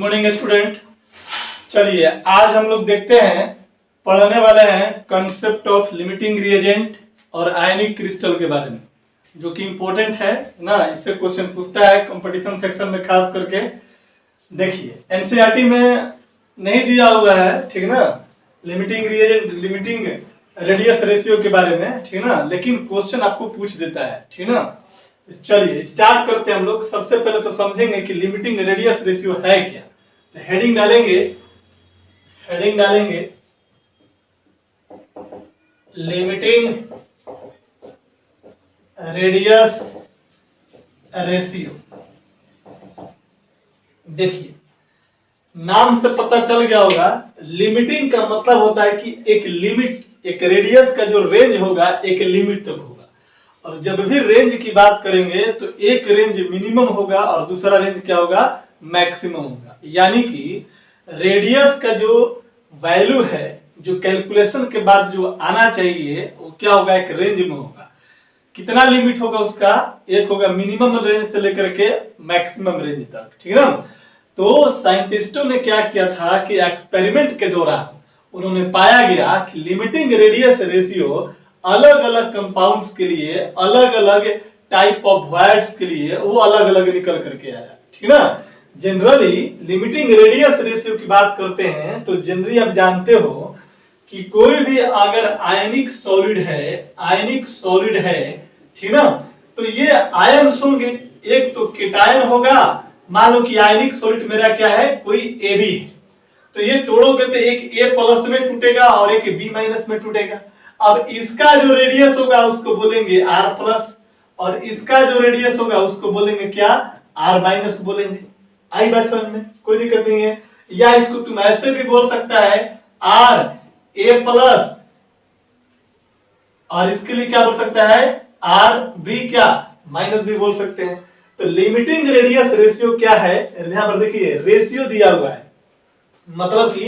Morning student. चलिए आज हम लोग देखते हैं, पढ़ने वाले हैं कंसेप्ट ऑफ लिमिटिंग रिएजेंट और आयनिक क्रिस्टल के बारे में, जो कि इंपॉर्टेंट है ना। इससे क्वेश्चन पूछता है कंपटीशन सेक्शन में खास करके। देखिए एनसीईआरटी में नहीं दिया हुआ है, ठीक ना, limiting reagent limiting radius ratio के बारे में, ठीक ना, लेकिन क्वेश्चन आपको पूछ देता है, ठीक ना। चलिए स्टार्ट करते हैं हम लोग। सबसे पहले तो समझेंगे कि लिमिटिंग रेडियस रेशियो है क्या। तो हेडिंग डालेंगे लिमिटिंग रेडियस रेशियो। देखिए नाम से पता चल गया होगा, लिमिटिंग का मतलब होता है कि एक लिमिट, एक रेडियस का जो रेंज होगा एक लिमिट तक होगा। और जब भी रेंज की बात करेंगे तो एक रेंज मिनिमम होगा और दूसरा रेंज क्या होगा, मैक्सिमम होगा। यानी कि रेडियस का जो वैल्यू है, जो कैलकुलेशन के बाद जो आना चाहिए, वो क्या होगा, एक रेंज में होगा। कितना लिमिट होगा उसका, एक होगा मिनिमम रेंज से लेकर के मैक्सिमम रेंज तक, ठीक है ना। तो साइंटिस्टों ने क्या किया था कि एक्सपेरिमेंट के दौरान उन्होंने पाया गया कि लिमिटिंग रेडियस रेशियो अलग अलग कंपाउंड्स के लिए, अलग अलग टाइप ऑफ वर्ड्स के लिए वो अलग अलग निकल करके आया, ठीक ना। जनरली लिमिटिंग रेडियस रेशियो की बात करते हैं तो जनरली आप जानते हो कि कोई भी अगर आयनिक सॉलिड है, ठीक ना, तो ये आयन्स होंगे। एक तो केटायन होगा, मान लो कि आयनिक सॉलिड मेरा क्या है, कोई AB है, तो ये तोड़ोगे तो एक A+ में टूटेगा और एक B- में टूटेगा। अब इसका जो रेडियस होगा उसको बोलेंगे R+, और इसका जो रेडियस होगा उसको बोलेंगे क्या, R- बोलेंगे। आई बात समझ में, कोई दिक्कत नहीं है। या इसको तुम ऐसे भी बोल सकता है RA+, और इसके लिए क्या बोल सकता है, RB क्या माइनस भी बोल सकते हैं। तो लिमिटिंग रेडियस रेशियो क्या है, यहां पर देखिए रेशियो दिया हुआ है, मतलब कि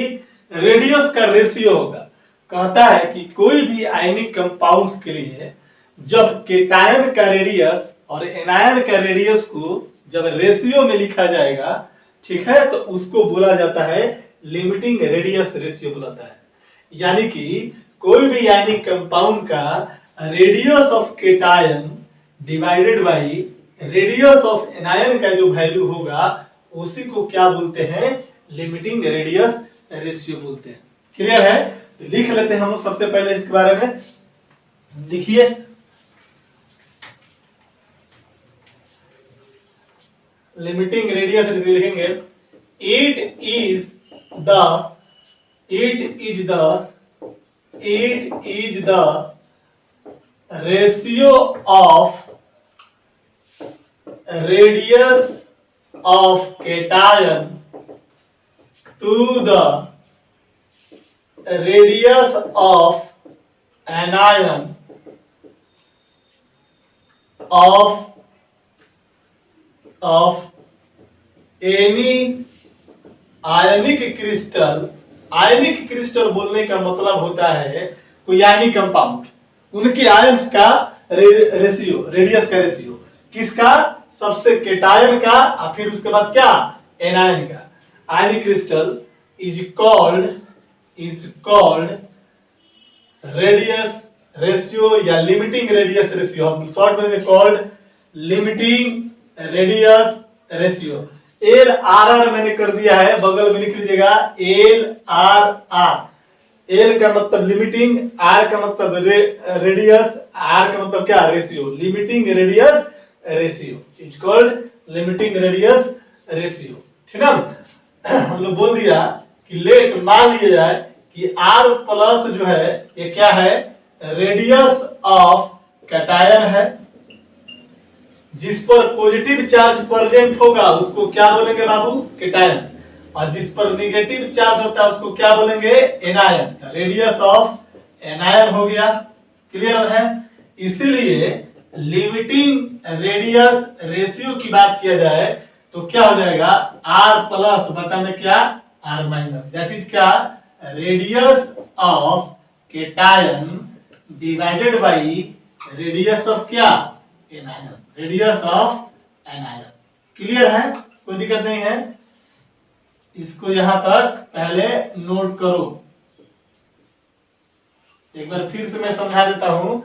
रेडियस का रेशियो होगा। कहता है कि कोई भी आयनिक कंपाउंड्स के लिए जब केटायन का रेडियस और एनायन का रेडियस को जब रेशियो में लिखा जाएगा, ठीक है, तो उसको बोला जाता है लिमिटिंग रेडियस रेशियो बुलाता है। यानी कि कोई भी आयनिक कंपाउंड का radius of cation divided by radius of anion का जो वैल्यू होगा उसी को क्या बोलते हैं, लिमिटिंग रेडियस रेशियो बोलते हैं। क्लियर है। तो लिख लेते हैं हम लोग सबसे पहले इसके बारे में। लिखिए लिमिटिंग रेडियस रेशियो लिखेंगे, it is the ratio of radius of cation to the radius of anion of any ionic crystal। Ionic crystal बोलने का मतलब होता है कोई आयनिक कंपाउंड, उनके आयन्स का रेशियो, रेडियस का रेशियो, किसका, सबसे केटायन का और फिर उसके बाद क्या, एनायन का। Ionic crystal is called radius ratio या लिमिटिंग रेडियस रेशियो, हम शॉर्ट में called limiting radius ratio. LRR मैंने कर दिया है, बगल में लिख लीजिएगा LRR। L का मतलब लिमिटिंग, R का मतलब रेडियस, R का मतलब क्या, ratio. Limiting radius ratio is called limiting radius ratio, ठीक है। हम लोग बोल दिया कि लेट मान लिया जाए कि R+ जो है ये क्या है, रेडियस ऑफ कैटायन है, जिस पर पॉजिटिव चार्ज प्रेजेंट होगा उसको क्या बोलेंगे बाबू, केटायन, और जिस पर नेगेटिव चार्ज होता है उसको क्या बोलेंगे, एनायन। रेडियस ऑफ एनायन हो गया। क्लियर है। इसीलिए लिमिटिंग रेडियस रेशियो की बात किया जाए तो क्या हो जाएगा, R+ बटा में क्या, R-, दैट इज क्या, radius of cation divided by radius of क्या, anion, radius of anion. Clear है, कोई दिक्कत नहीं है। इसको यहां तक पहले नोट करो। एक बार फिर से मैं समझा देता हूं।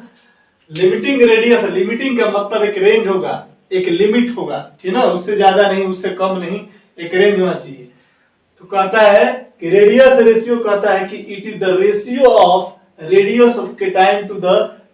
लिमिटिंग रेडियस, लिमिटिंग का मतलब एक रेंज होगा, एक लिमिट होगा, ठीक है ना, उससे ज्यादा नहीं, उससे कम नहीं, एक रेंज होना चाहिए। तो कहता है कि रेडियस रेशियो कहता है कि it is the ratio of radius of cation to the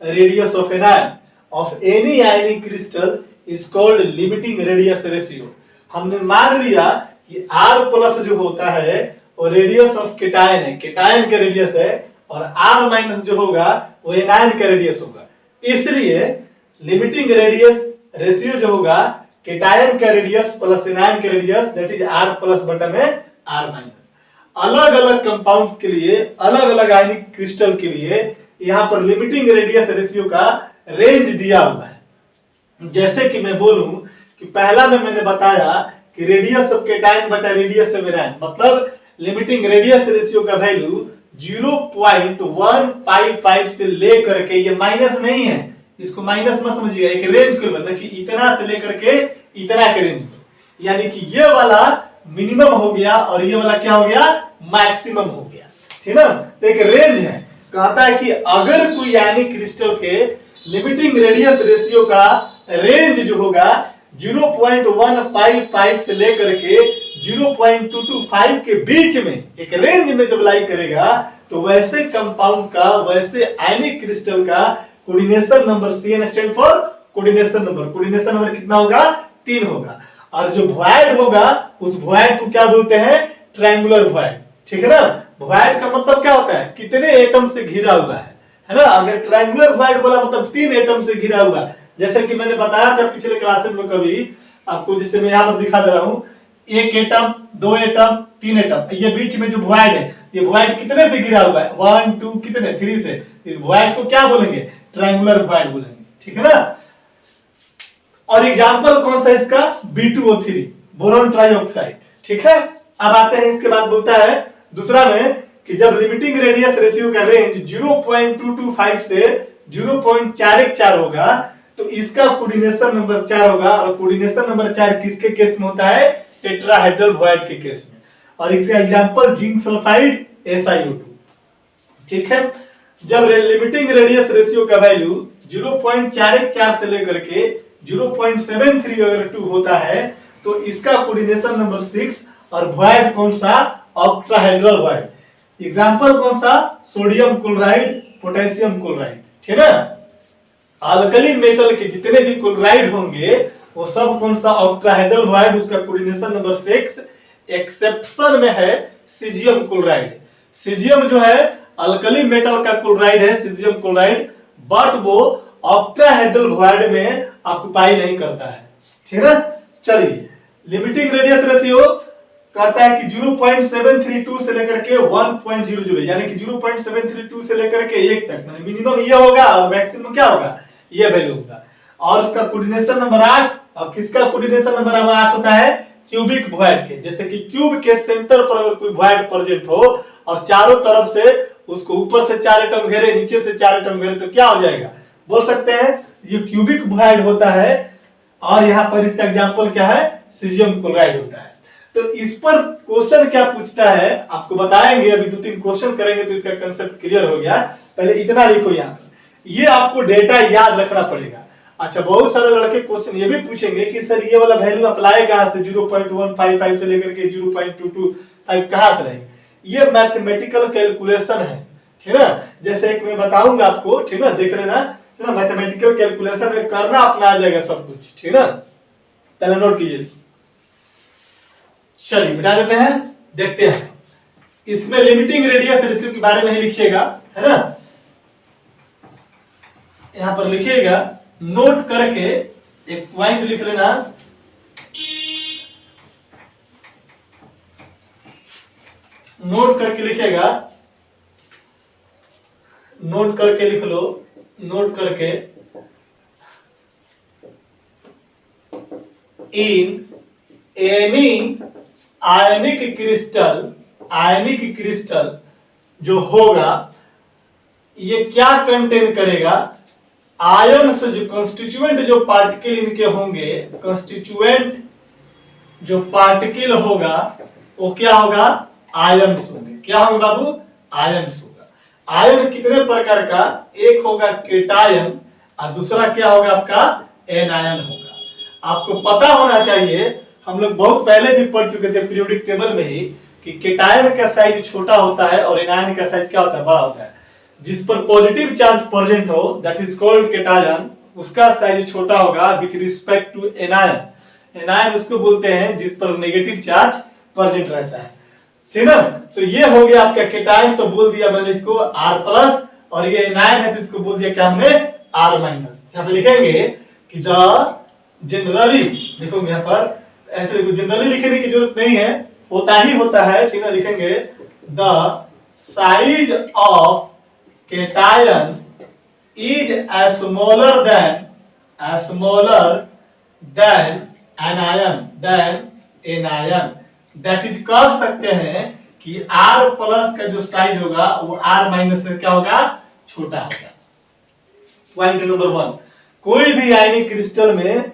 radius of anion of any ionic crystal is called limiting radius ratio. हमने मान लिया कि R प्लस जो होता है वो रेडियस ऑफ केटायन है, केटायन का रेडियस है, और R माइनस जो होगा वो एनायन का रेडियस होगा। इसलिए लिमिटिंग रेडियस रेशियो जो होगा केटायन का रेडियस प्लस एनायन का radius, that is R plus बटा में R माइनस। अलग अलग कंपाउंड्स के लिए, अलग अलग आयनिक क्रिस्टल के लिए यहाँ पर लिमिटिंग रेडियस रेशियो का रेंज दिया हुआ है। जैसे कि मैं बोलूं कि पहला में मैंने बताया कि रेडियस ऑफ केटायन बटा रेडियस ऑफ एनायन, मतलब लिमिटिंग रेडियस रेशियो का वैल्यू 0.155 से लेकर के, ये माइनस नहीं है, इसको माइनस मत समझिएगा, एक रेंज को मतलब कि इतना से लेकर के इतना के रेंज, यानी कि ये वाला मिनिमम हो गया और ये वाला क्या हो गया, मैक्सिमम हो गया, ठीक है ना। तो एक रेंज है, कहता है कि अगर कोई आयनिक क्रिस्टल के लिमिटिंग रेडियस रेशियो का रेंज जो होगा 0.155 से लेकर के 0.225 के बीच में, एक रेंज में जब लाई करेगा, तो वैसे कंपाउंड का, वैसे आयनिक क्रिस्टल का coordination number, CN stand for coordination number, coordination number कितना होगा, 3 होगा। और जो वॉइड होगा उस वॉइड को क्या बोलते हैं, ट्रायंगुलर वॉइड, ठीक है ना। वॉइड का मतलब क्या होता है, कितने एटम से घिरा हुआ है ना। अगर ट्रायंगुलर वॉइड बोला मतलब 3 एटम से घिरा हुआ है। जैसे कि मैंने बताया था पिछले क्लासेस में कभी आपको, जिसे मैं यहाँ पर दिखा दे रहा हूँ, 1 एटम, 2 एटम, 3 एटम, ये बीच में जो वॉइड है, ये वॉइड कितने से घिरा हुआ है, 1 2 कितने 3 से, इस वॉइड को क्या बोलेंगे, ट्रायंगुलर वॉइड बोलेंगे, ठीक है ना। और एग्जांपल कौन सा इसका, B2O3 बोरॉन ट्राइऑक्साइड, ठीक है। अब आते हैं इसके बाद, बोलता है दूसरा में कि जब लिमिटिंग रेडियस रेशियो का रेंज 0.225 से 0.414 होगा तो इसका कोऑर्डिनेशन नंबर 4 होगा। और कोऑर्डिनेशन नंबर 4 किसके केस में होता है, टेट्राहेड्रल वॉइड के केस में। और इसका एग्जांपल जिंक सल्फाइड SiO2, ठीक है। जब लिमिटिंग रेडियस रेशियो का वैल्यू 0.414 से लेकर के 0.73 अगर 2 होता है तो इसका कोऑर्डिनेशन नंबर 6, और वॉइड कौन सा, ऑक्टाहेड्रल वॉइड। एग्जांपल कौन सा, सोडियम क्लोराइड, पोटेशियम क्लोराइड, ठीक है। अल्कली मेटल के जितने भी क्लोराइड होंगे वो सब कौन सा, ऑक्टाहेड्रल वॉइड, उसका कोऑर्डिनेशन नंबर 6। एक्सेप्शन में है सीजियम क्लोराइड। सीजियम जो है अल्कली मेटल का क्लोराइड है, सीजियम क्लोराइड, बट वो ऑक्टाहेड्रल वॉइड में ऑक्युपाई नहीं करता है, ठीक है। चलिए, लिमिटिंग रेडियस रेशियो कहता है कि 0.732 से लेकर के 1.00, यानी कि 0.732 से लेकर के 1 तक, मतलब मिनिमम ये होगा और मैक्सिमम क्या होगा, ये वैल्यू होगा। और उसका कोऑर्डिनेशन नंबर 8, और किसका कोऑर्डिनेशन नंबर 8 होता है, क्यूबिक वॉइड के। जैसे कि क्यूब के सेंटर पर अगर कोई वॉइड प्रेजेंट हो और चारों तरफ से उसको ऊपर से 4 एटम घेरे, नीचे से 4 एटम घेरे, तो क्या हो जाएगा, बोल सकते हैं ये क्यूबिक वॉइड होता है। और यहाँ पर इसका एग्जांपल क्या है, सीजियम क्लोराइड होता है। तो इस पर क्वेश्चन क्या पूछता है आपको बताएंगे, अभी 2-3 क्वेश्चन करेंगे तो इसका कंसेप्ट क्लियर हो गया। पहले इतना लिखो यहाँ पर, ये आपको डेटा याद रखना पड़ेगा। अच्छा, बहुत सारे लड़के क्वेश्चन ये भी पूछेंगे कि सर ये वाला वैल्यू अप्लाई कहां से, 0.155 से लेकर के 0.225 कहां से रहेगा। ये मैथमेटिकल कैलकुलेशन है, ठीक है। जैसे एक मैं बताऊंगा आपको, ठीक है, देख लेना, ठीक है। मैथमेटिकल कैलकुलेशन में करना अपना आ जाएगा सब कुछ, ठीक है। पहले नोट कीजिए। चलिए मिटा देते हैं, देखते हैं। इसमें लिमिटिंग रेडियस रेशियो के बारे में ही लिखिएगा, है ना। यहां पर लिखिएगा, नोट करके एक पॉइंट लिख लेना, नोट करके लिखेगा, नोट करके लिख लो, नोट करके, in any ionic crystal, ionic crystal जो होगा ये क्या कंटेन करेगा, आयन से जो कंस्टिट्यूएंट जो पार्टिकल इनके होंगे, कंस्टिट्यूएंट जो पार्टिकल होगा वो क्या होगा, आयन्स होंगे। क्या होंगे बाबू, आयन्स होगा। आयन कितने प्रकार का, एक होगा केटायन और दूसरा क्या होगा आपका एनायन होगा। आपको पता होना चाहिए, हम लोग बहुत पहले भी पढ़ चुके थे पीरियोडिक टेबल में ही, कि केटायन का साइज छोटा होता है और एनायन का साइज क्या होता है, बड़ा होता है। जिस पर पॉजिटिव चार्ज प्रेजेंट हो दैट इज कॉल्ड केटायन, उसका साइज छोटा होगा with respect to anion. Anion उसको बोलते हैं जिस पर नेगेटिव चार्ज प्रेजेंट रहता है, ठीक ना। तो ये हो गया आपका केटायन, तो बोल दिया मैंने इसको R प्लस, और ये एनायन है तो इसको बोल दिया क्या हमने, R माइनस। यहाँ पे लिखेंगे कि द जनरली, देखो यहाँ पर ऐसे जनरली लिखने की जरूरत नहीं है, होता ही होता है, ठीक है। लिखेंगे the size of cation is smaller than anion, that is कर सकते हैं कि R प्लस का जो साइज होगा वो R माइनस से क्या होगा, छोटा होगा। पॉइंट नंबर 1, कोई भी आयनिक क्रिस्टल में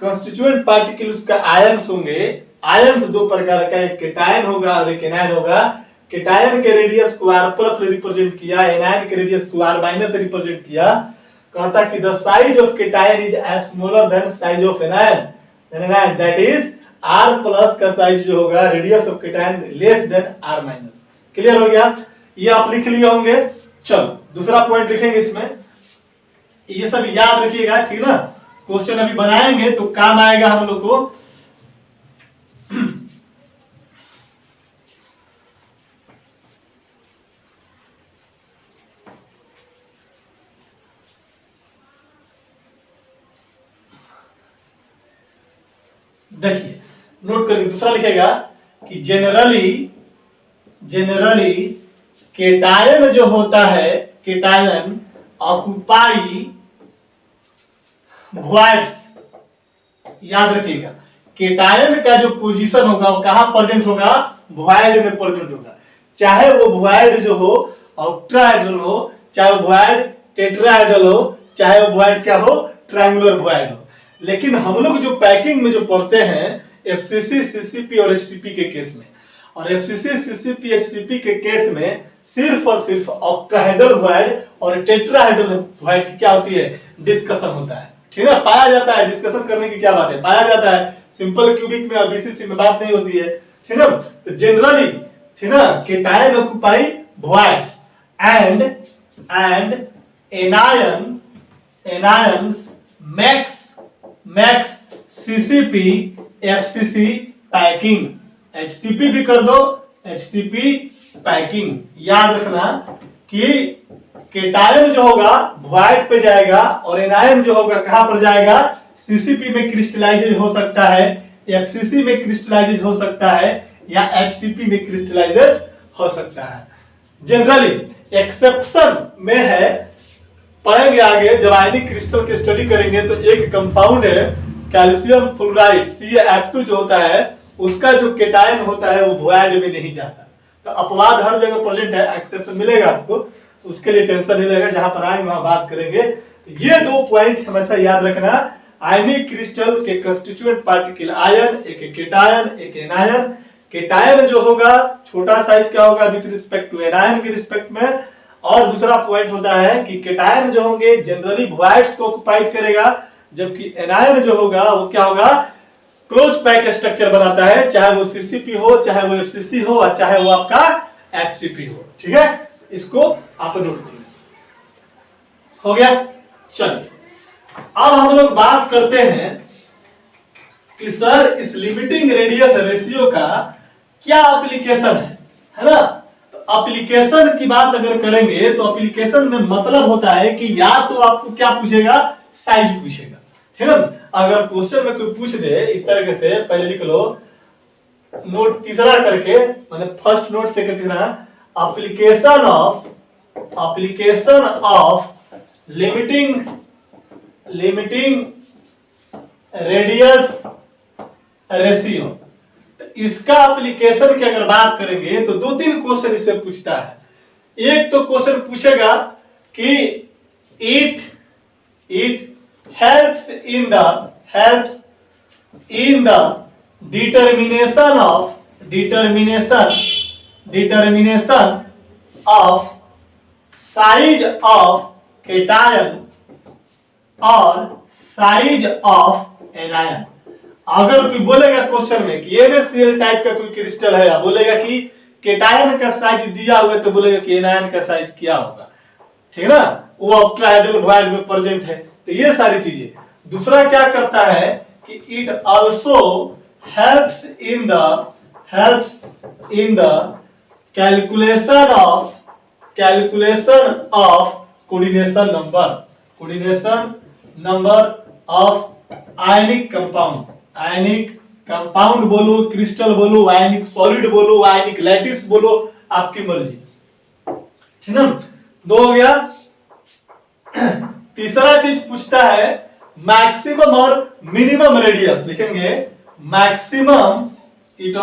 कंस्टिट्यूएंट पार्टिकल्स का आयन्स होंगे। आयन्स दो प्रकार का, एक केटायन होगा और एक एनायन होगा। केटायन के रेडियस को R प्लस रिप्रेजेंट किया, एनायन के रेडियस को R माइनस रिप्रेजेंट किया। कहता कि the size of cation is as smaller than size of anion, that is R plus का साइज जो होगा radius of cation less than R minus. Clear हो गया, ये आप लिख लिए होंगे। चलो दूसरा पॉइंट लिखेंगे इसमें, ये सब याद रखिएगा, ठीक ना। क्वेश्चन अभी बनाएंगे तो काम आएगा हम लोग को। देखिए नोट करके दूसरा लिखेगा कि जनरली केटायन जो होता है, केटायन ऑक्युपाई वॉइड्स। याद रखिएगा केटायन का जो पोजीशन होगा वो कहां प्रेजेंट होगा, वॉइड में प्रेजेंट होगा। चाहे वो वॉइड जो हो ऑक्टाहेड्रल हो, चाहे वो वॉइड टेट्राहेड्रल हो, चाहे वो वॉइड क्या हो, ट्रायंगुलर वॉइड हो। लेकिन हम लोग जो पैकिंग में जो पढ़ते हैं एफसीसी, सीसीपी और एचसीपी के केस में, और एफसीसी, सीसीपी, एचसीपी के केस में सिर्फ और सिर्फ ऑक्टाहेड्रल वॉइड और टेट्राहेड्रल वॉइड की क्या होती है, डिस्कशन होता है, ठीक है। पाया जाता है, डिस्कशन करने की क्या बात है, पाया जाता है। सिंपल क्यूबिक में और बीसीसी में बात नहीं होती है, ठीक है। तो जनरली, ठीक है, cation occupy voids and anions max CCP FCC packing, HTP भी कर दो, एचटीपी पैकिंग। याद रखना कि केटायन जो होगा वॉइड पे जाएगा और एनायन जो होगा कहां पर जाएगा, सीसीपी में क्रिस्टलाइज हो सकता है, एफसीसी में क्रिस्टलाइज हो सकता है, या एचसीपी में क्रिस्टलाइज हो सकता है। जनरली एक्सेप्शन में है, पढ़ेंगे आगे जब आयनिक क्रिस्टल की स्टडी करेंगे तो एक कंपाउंड है कैल्शियम फ्लोराइड CaF2 जो होता है, उसका जो केटायन होता है वो वॉइड में नहीं जाता। तो अपवाद हर जगह प्रेजेंट है, एक्सेप्शन मिलेगा आपको, तो उसके लिए टेंशन नहीं लेगा, जहां पर आएंगे वहां बात करेंगे। तो ये दो पॉइंट हमेशा याद रखना, आयनिक क्रिस्टल के कंस्टिट्यूएंट पार्टिकल आयन, एक केटायन एक एनायन। केटायन जो होगा छोटा साइज क्या होगा विद रिस्पेक्ट टू एनायन के रिस्पेक्ट में, और दूसरा पॉइंट होता है कि केटायन जो होंगे जनरली वॉइड्स को ऑक्युपाइड करेगा, जबकि एनायन जो होगा वो क्या होगा, क्लोज पैक स्ट्रक्चर बनाता है, चाहे वो सीसीपी हो, चाहे वो एफसीसी हो, और चाहे वो आपका एचसीपी हो, ठीक है। इसको आप नोट करिए, हो गया। चलिए अब हम लोग बात करते हैं कि सर इस लिमिटिंग रेडियस रेशियो का क्या एप्लीकेशन है ना। तो एप्लीकेशन की बात अगर करेंगे तो एप्लीकेशन में मतलब होता है कि या तो आपको क्या पूछेगा, साइज पूछेगा, ठीक है। अगर क्वेश्चन में कोई पूछ दे इस तरह से, पहले लिख लो नोट तीसरा करके, माने फर्स्ट नोट से तीसरा, application of limiting radius ratio. इसका एप्लीकेशन की अगर बात करेंगे तो दो तीन क्वेश्चन इससे पूछता है। एक तो क्वेश्चन पूछेगा कि it helps in the determination of determination of size of cation और साइज ऑफ एनायन। अगर कोई बोलेगा क्वेश्चन में कि NaCl टाइप का कोई क्रिस्टल है, या बोलेगा कि केटायन का साइज दिया हुआ है, तो बोलेगा कि एनायन का साइज क्या होगा, ठीक है ना, वो ऑक्टाहेड्रल वॉइड में प्रेजेंट है। तो ये सारी चीजें। दूसरा क्या करता है कि it also helps in the calculation of coordination number of ionic compound बोलो, क्रिस्टल बोलो, आयनिक सॉलिड बोलो, आयनिक लैटिस बोलो, आपकी मर्जी, ठीक है। दो हो गया। तीसरा चीज पूछता है मैक्सिमम और मिनिमम रेडियस। लिखेंगे maximum it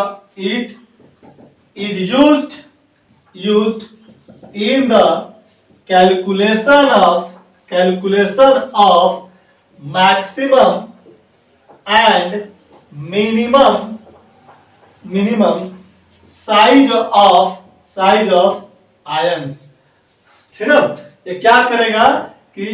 is used in the calculation of maximum and minimum size of ions, ठीक है ना। ये क्या करेगा कि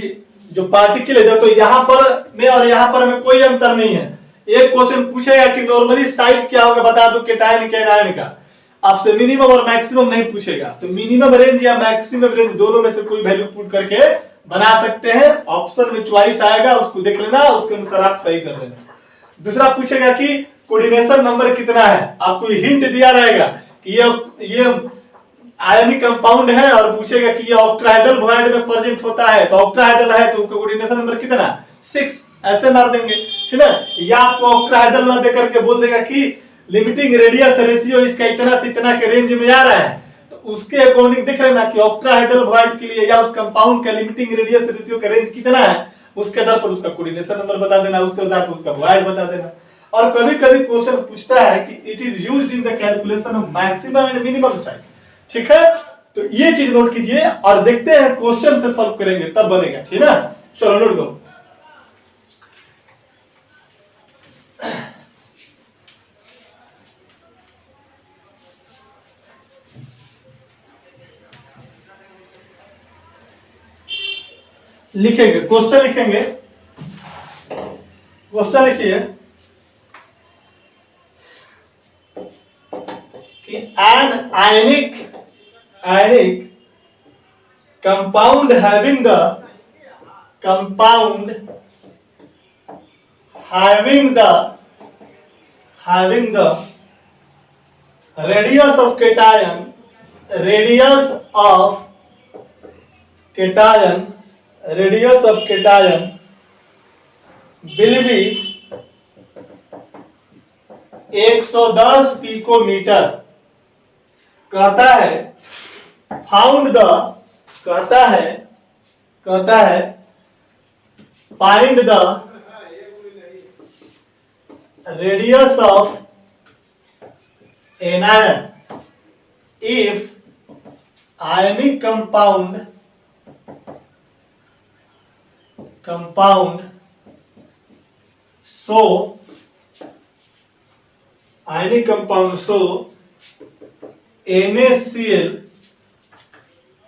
जो पार्टिकल है, तो यहां पर में और यहां पर में कोई अंतर नहीं है। एक क्वेश्चन पूछेगा कि नॉर्मली साइज क्या होगा, बता दो केटायन के एनायन का, आपसे मिनिमम और मैक्सिमम नहीं पूछेगा। तो मिनिमम रेंज या मैक्सिमम रेंज दोनों में से कोई वैल्यू पुट करके बना सकते हैं। ऑप्शन में चॉइस आएगा, उसको देख लेना, उसके अनुसार आप सही कर लेना। दूसरा पूछेगा कि कोऑर्डिनेशन नंबर कितना है, आपको हिंट दिया रहेगा कि ये आयनिक कंपाउंड है, और पूछेगा कि ये ऑक्टाहेड्रल वॉइड में प्रेजेंट होता है, तो ऑक्टाहेड्रल है तो उसका कोऑर्डिनेशन नंबर कितना, 6, ऐसे मार देंगे, ठीक है। या आपको ऑक्टाहेड्रल ना देकर के बोल देगा कि लिमिटिंग रेडियस रेशियो इसका इतना से इतना के रेंज में आ रहा है, तो उसके अकॉर्डिंग देख लेना कि ऑक्टाहेड्रल वॉइड के लिए या उस कंपाउंड का लिमिटिंग रेडियस रेशियो का रेंज कितना है, उसके आधार पर उसका कोऑर्डिनेशन नंबर बता देना, उसके आधार पर उसका वॉइड बता देना। और कभी कभी क्वेश्चन पूछता है कि it is used in the calculation of maximum and minimum size, ठीक है। तो ये चीज नोट कीजिए और देखते हैं क्वेश्चन से सॉल्व करेंगे तब बनेगा, ठीक है। चलो नोट करो। लिखेंगे क्वेश्चन, क्वेश्चन लिखिए कि an ionic compound having the radius of cation will be 110 picometer. कहता है find the radius of anion if ionic compound so NaCl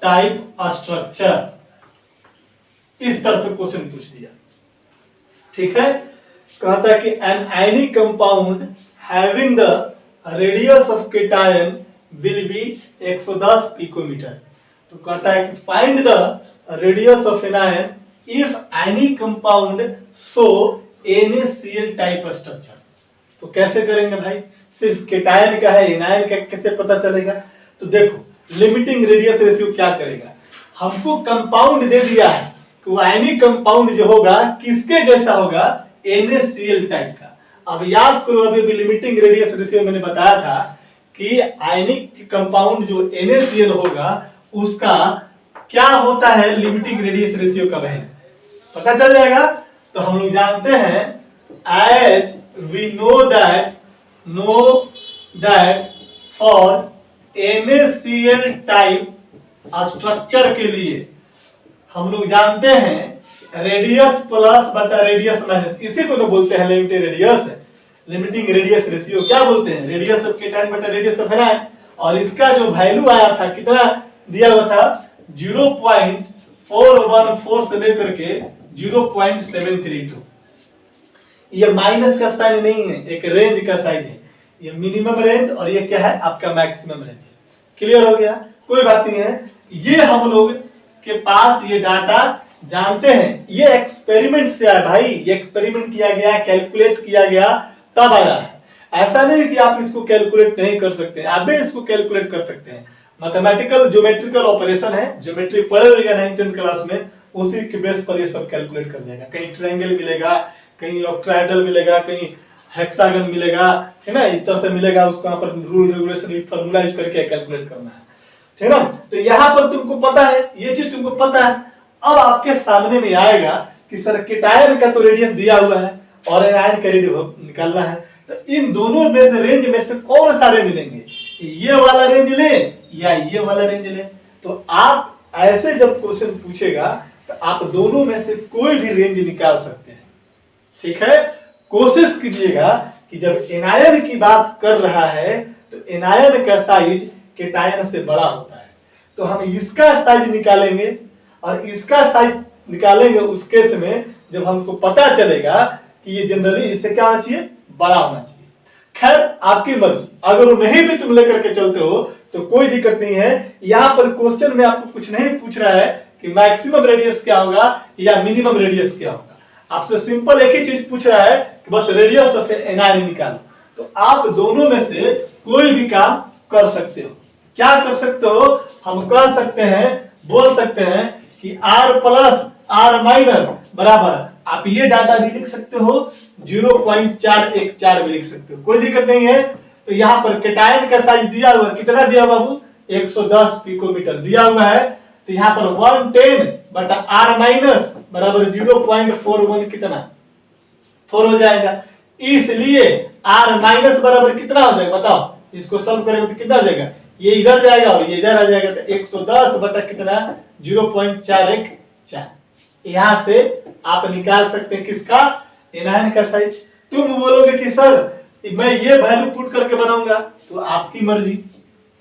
type structure. इस तरह से क्वेश्चन पूछ दिया, ठीक है। कहता है कि an ionic compound having the radius of cation will be 110 picometer. तो कहता है कि find the radius of anion if ionic compound so NaCl type structure. तो कैसे करेंगे भाई, सिर्फ केटायन का है, एनायन का कैसे पता चलेगा। तो देखो लिमिटिंग रेडियस रेशियो क्या करेगा, हमको कंपाउंड दे दिया है कि वो आयनिक कंपाउंड जो होगा किसके जैसा होगा, NaCl टाइप का। अब याद करो अभी भी लिमिटिंग रेडियस रेशियो मैंने बताया था कि आयनिक कंपाउंड जो NaCl होगा उसका क्या होता है, लिमिटिंग रेडियस रेशियो का वैल्यू पता चल जाएगा। तो हम लोग जानते हैं as we know that for NaCl type structure के लिए हम लोग जानते हैं रेडियस प्लस बटा रेडियस माइनस, इसी को तो बोलते हैं limiting radius. Limiting radius ratio क्या बोलते हैं, रेडियस ऑफ केटायन बटा रेडियस ऑफ एनायन, और इसका जो वैल्यू आया था कितना दिया हुआ था 0.414 से लेकर के 0.732। ये माइनस का साइन नहीं है, एक रेंज का साइज है, ये मिनिमम रेंज और ये क्या है आपका मैक्सिमम रेंज है। क्लियर हो गया, कोई बात नहीं है। ये हम लोग के पास ये डाटा जानते हैं, ये एक्सपेरिमेंट से आया भाई, ये एक्सपेरिमेंट किया गया, कैलकुलेट किया गया तब आया है। ऐसा नहीं कि आप इसको कैलकुलेट नहीं कर सकते, आप भी इसको कैलकुलेट कर सकते हैं। मैथमेटिकल ज्योमेट्रिकल ऑपरेशन है, ज्योमेट्री पढ़े होगा 9th क्लास में, उसी के बेस पर ये सब कैलकुलेट कर देगा। कहीं ट्रायंगल मिलेगा, कहीं ऑक्टाहेड्रल मिलेगा, कहीं हेक्सागन मिलेगा, है ना, इस तरह से मिलेगा, उसको यहाँ पर रूल रेगुलेशन फार्मूला यूज करके कैलकुलेट करना है, ठीक है ना। तो यहाँ पर तुमको पता है, ये चीज तुमको पता है। अब आपके सामने में आएगा कि सर केटायन का तो रेडियस दिया हुआ है और एनायन का रेडियस निकालना है, तो इन दोनों में रेंज में से कौन सा रेंज लेंगे, ये वाला रेंज ले या ये वाला रेंज ले। तो आप ऐसे जब क्वेश्चन पूछेगा तो आप दोनों में से कोई भी रेंज निकाल सकते हैं, ठीक है। कोशिश कीजिएगा कि जब एनायन की बात कर रहा है तो एनायन का साइज केटायन से बड़ा होता है, तो हम इसका साइज निकालेंगे और इसका साइज निकालेंगे उस केस में जब हमको पता चलेगा कि ये जनरली इससे क्या होना चाहिए, बड़ा होना चाहिए। खैर आपकी मर्जी, अगर वो नहीं भी तुम लेकर के चलते हो तो कोई दिक्कत नहीं है। यहाँ पर क्वेश्चन में आपको कुछ नहीं पूछ रहा है कि मैक्सिमम रेडियस क्या होगा या मिनिमम रेडियस क्या होगा, आपसे सिंपल एक ही चीज पूछ रहा है कि बस रेडियस ऑफ एनायन निकालो। तो आप दोनों में से कोई भी काम कर सकते हो। क्या कर सकते हो, हम कर सकते हैं, बोल सकते हैं कि r प्लस r माइनस बराबर, आप ये डाटा भी लिख सकते हो 0.414 भी लिख सकते हो, कोई दिक्कत नहीं है। तो यहाँ पर केटायन का साइज दिया हुआ, कितना दिया हुआ बाबू, 110 पिकोमीटर दिया हुआ है। तो यहाँ पर 110 बटा r माइनस बराबर 0.41 कितना 4 हो जाएगा, इसलिए r माइनस बराबर कितना हो जाएगा बताओ, इसको सॉल्व करेंगे तो कितना हो जाएगा, ये इधर जाएगा और ये इधर आ जाएगा, तो 110 बटा कितना 0.414। यहां से आप निकाल सकते हैं किसका, एनायन का साइज। तुम बोलोगे कि सर मैं ये वैल्यू पुट करके बनाऊंगा, तो आपकी मर्जी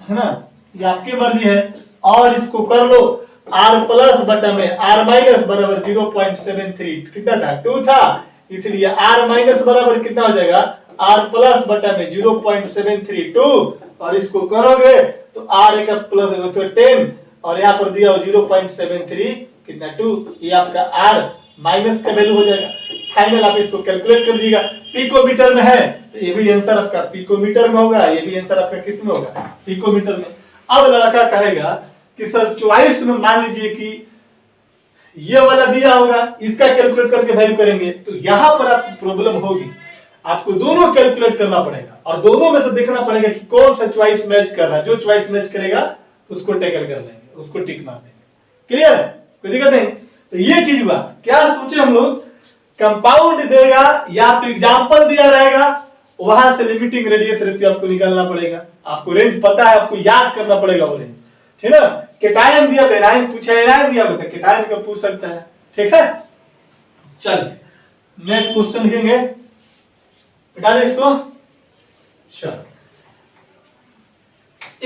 है ना, ये आपकी मर्जी है। और इसको कर लो r प्लस बटा में r माइनस बराबर 0.73, कितना था 2 था, इसलिए r माइनस बराबर कितना हो जाएगा r प्लस बटा में 0.732, और इसको करोगे तो r का प्लस 10 और यहाँ पर दिया 0.73 कितना 2, ये आपका r माइनस का वैल्यू हो जाएगा। फाइनल आप इसको कैलकुलेट कर दीजिएगा, पिकोमीटर में है तो ये भी आंसर आपका पिकोमीटर में होगा, ये भी आंसर आपका किस में होगा, पिकोमीटर में। अब लड़का कहेगा कि सर चॉइस में मान लीजिए कि ये वाला दिया होगा, इसका कैलकुलेट करके वैल्यू करेंगे, तो यहां पर आपको प्रॉब्लम होगी, आपको दोनों कैलकुलेट करना पड़ेगा और दोनों में से देखना पड़ेगा कि कौन सा चॉइस मैच कर रहा है। जो चॉइस मैच करेगा उसको टैकल कर लेंगे, उसको टिक मार देंगे। क्लियर, कोई दिक्कत नहीं। तो ये चीज हुआ, क्या सोचे हम लोग, कंपाउंड देगा या तो एग्जांपल दिया रहेगा, वहां से लिमिटिंग रेडियस रेशियो आपको निकालना पड़ेगा। आपको रेंज पता है, आपको याद करना पड़ेगा वो रेंज, ठीक है ना। केटायन दिया तो एनायन पूछा, एनायन दिया तो केटायन का पूछ सकता है, ठीक है। चलिए नेक्स्ट क्वेश्चन लिखेंगे, बता दे इसको। चलो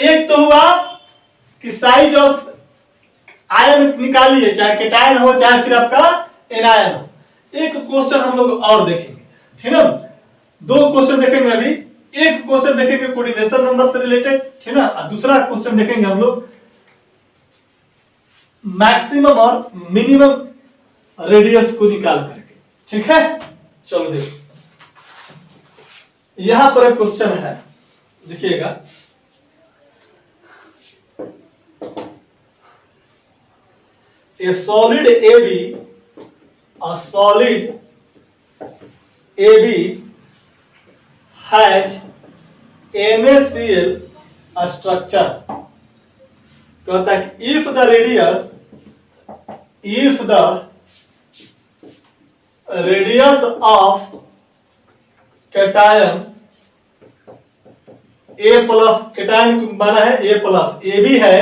एक तो हुआ कि साइज ऑफ आयन निकालिए, चाहे केटायन हो चाहे फिर आपका एनायन हो। एक क्वेश्चन हम लोग और देखेंगे, ठीक है ना, 2 क्वेश्चन देखेंगे अभी। एक क्वेश्चन देखेंगे कोऑर्डिनेशन नंबर से रिलेटेड, ठीक है ना, और दूसरा क्वेश्चन देखेंगे हम लोग मैक्सिमम और मिनिमम रेडियस को निकाल करके, ठीक है। चलो देखो यहां पर एक क्वेश्चन है, देखिएगा, a solid AB has NaCl structure। कहता है कि if the radius of cation A plus, cation बना है A प्लस, ए भी है,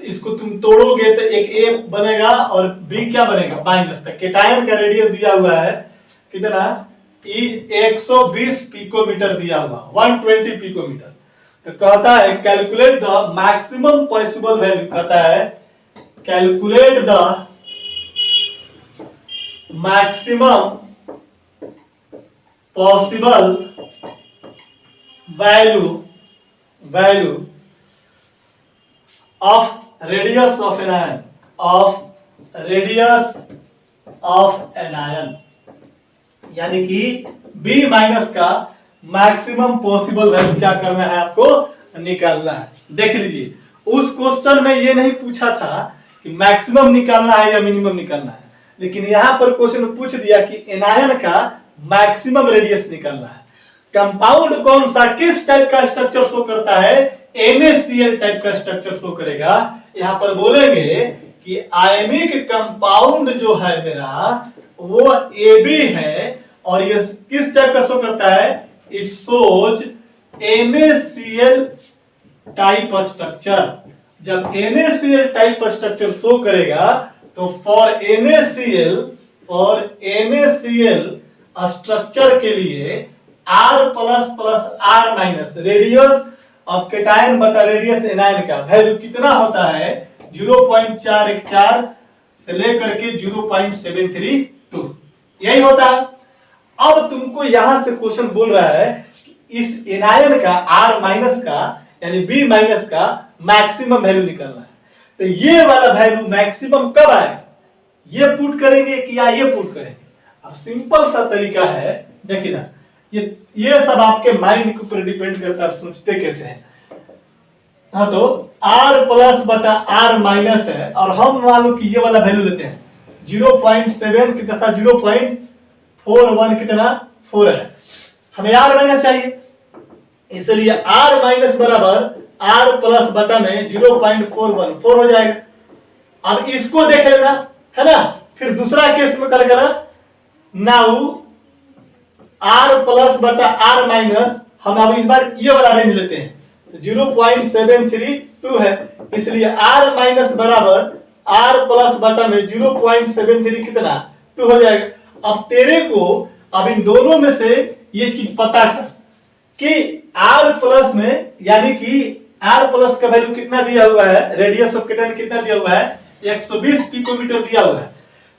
तो इसको तुम तोड़ोगे तो एक ए बनेगा और बी क्या बनेगा माइनस। केटायन का रेडियस दिया हुआ है कितना 120 पिकोमीटर दिया हुआ, 120 पिकोमीटर। तो कहता है calculate the maximum possible value, कहता है calculate the maximum possible value of radius of anion, of radius of anion, यानी कि बी माइनस का मैक्सिमम पॉसिबल वैल्यू क्या करना है, आपको निकालना है। देख लीजिए उस क्वेश्चन में ये नहीं पूछा था कि मैक्सिमम निकालना है या मिनिमम निकालना है, लेकिन यहां पर क्वेश्चन में पूछ दिया कि एनायन का मैक्सिमम रेडियस निकालना है। कंपाउंड कौन सा किस टाइप का स्ट्रक्चर शो करता है, NaCl टाइप का स्ट्रक्चर शो करेगा। यहां पर बोलेंगे कि आयनिक कंपाउंड जो है मेरा वो AB है और ये किस टाइप का शो करता है, it shows NaCl type structure. जब NaCl टाइप स्ट्रक्चर शो करेगा तो फॉर NaCl स्ट्रक्चर के लिए R plus plus R minus radius of cation बटा रेडियस एनायन का वैल्यू कितना होता है, 0.414 से लेकर के 0.732, यही होता है। अब तुमको यहां से क्वेश्चन बोल रहा है कि इस एनायन का R माइनस का यानी B माइनस का मैक्सिमम वैल्यू निकालना है। तो ये वाला वैल्यू मैक्सिमम कब आए, ये पुट करेंगे कि या ये पुट करेंगे। अब सिंपल सा तरीका है, देखिए ना, ये सब आपके माइंड के ऊपर डिपेंड करता है, सोचते कैसे हैं। हाँ तो R प्लस बटा R माइनस है और हम मान लो कि ये वाला वैल्यू लेते हैं 0.7 की तथा 0.41 कितना 4 है, हमें R माइनस चाहिए, इसलिए R माइनस बराबर R प्लस बटा में 0.41 4 हो जाएगा। अब इसको देख लेना है ना, फिर दूसरा केस में कर लेना, नाउ R प्लस बटा R माइनस, हम अब इस बार ये वाला रेंज लेते हैं 0.732 है, इसलिए R माइनस बराबर R प्लस बटा में 0.73 कितना 2 हो जाएगा। अब तेरे को अब इन दोनों में से ये चीज पता कर कि R प्लस में, यानी कि R प्लस का वैल्यू कितना दिया हुआ है, रेडियस ऑफ केटायन कितना दिया हुआ है, 120 पिकोमीटर दिया हुआ है।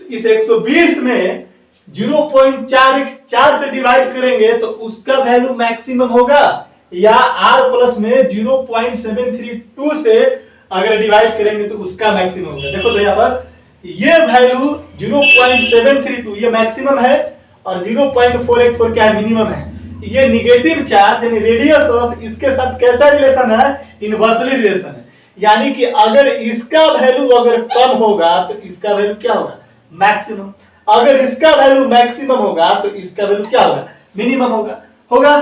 तो इस 120 में 0.44 से डिवाइड करेंगे तो उसका वैल्यू मैक्सिमम होगा, या R प्लस में 0.732 से अगर डिवाइड करेंगे तो उसका मैक्सिमम होगा। देखो तो यहाँ पर ये वैल्यू 0.732 ये मैक्सिमम है और 0.484 क्या है, मिनिमम है। ये निगेटिव चार्ज यानी रेडियस ऑफ इसके साथ कैसा रिलेशन है, इनवर्सली रिलेशन है, यानी कि अगर इसका वैल्यू अगर कम होगा तो इसका वैल्यू क्या होगा, मैक्सिमम। अगर इसका वैल्यू मैक्सिमम होगा तो इसका वैल्यू क्या होगा, मिनिमम होगा।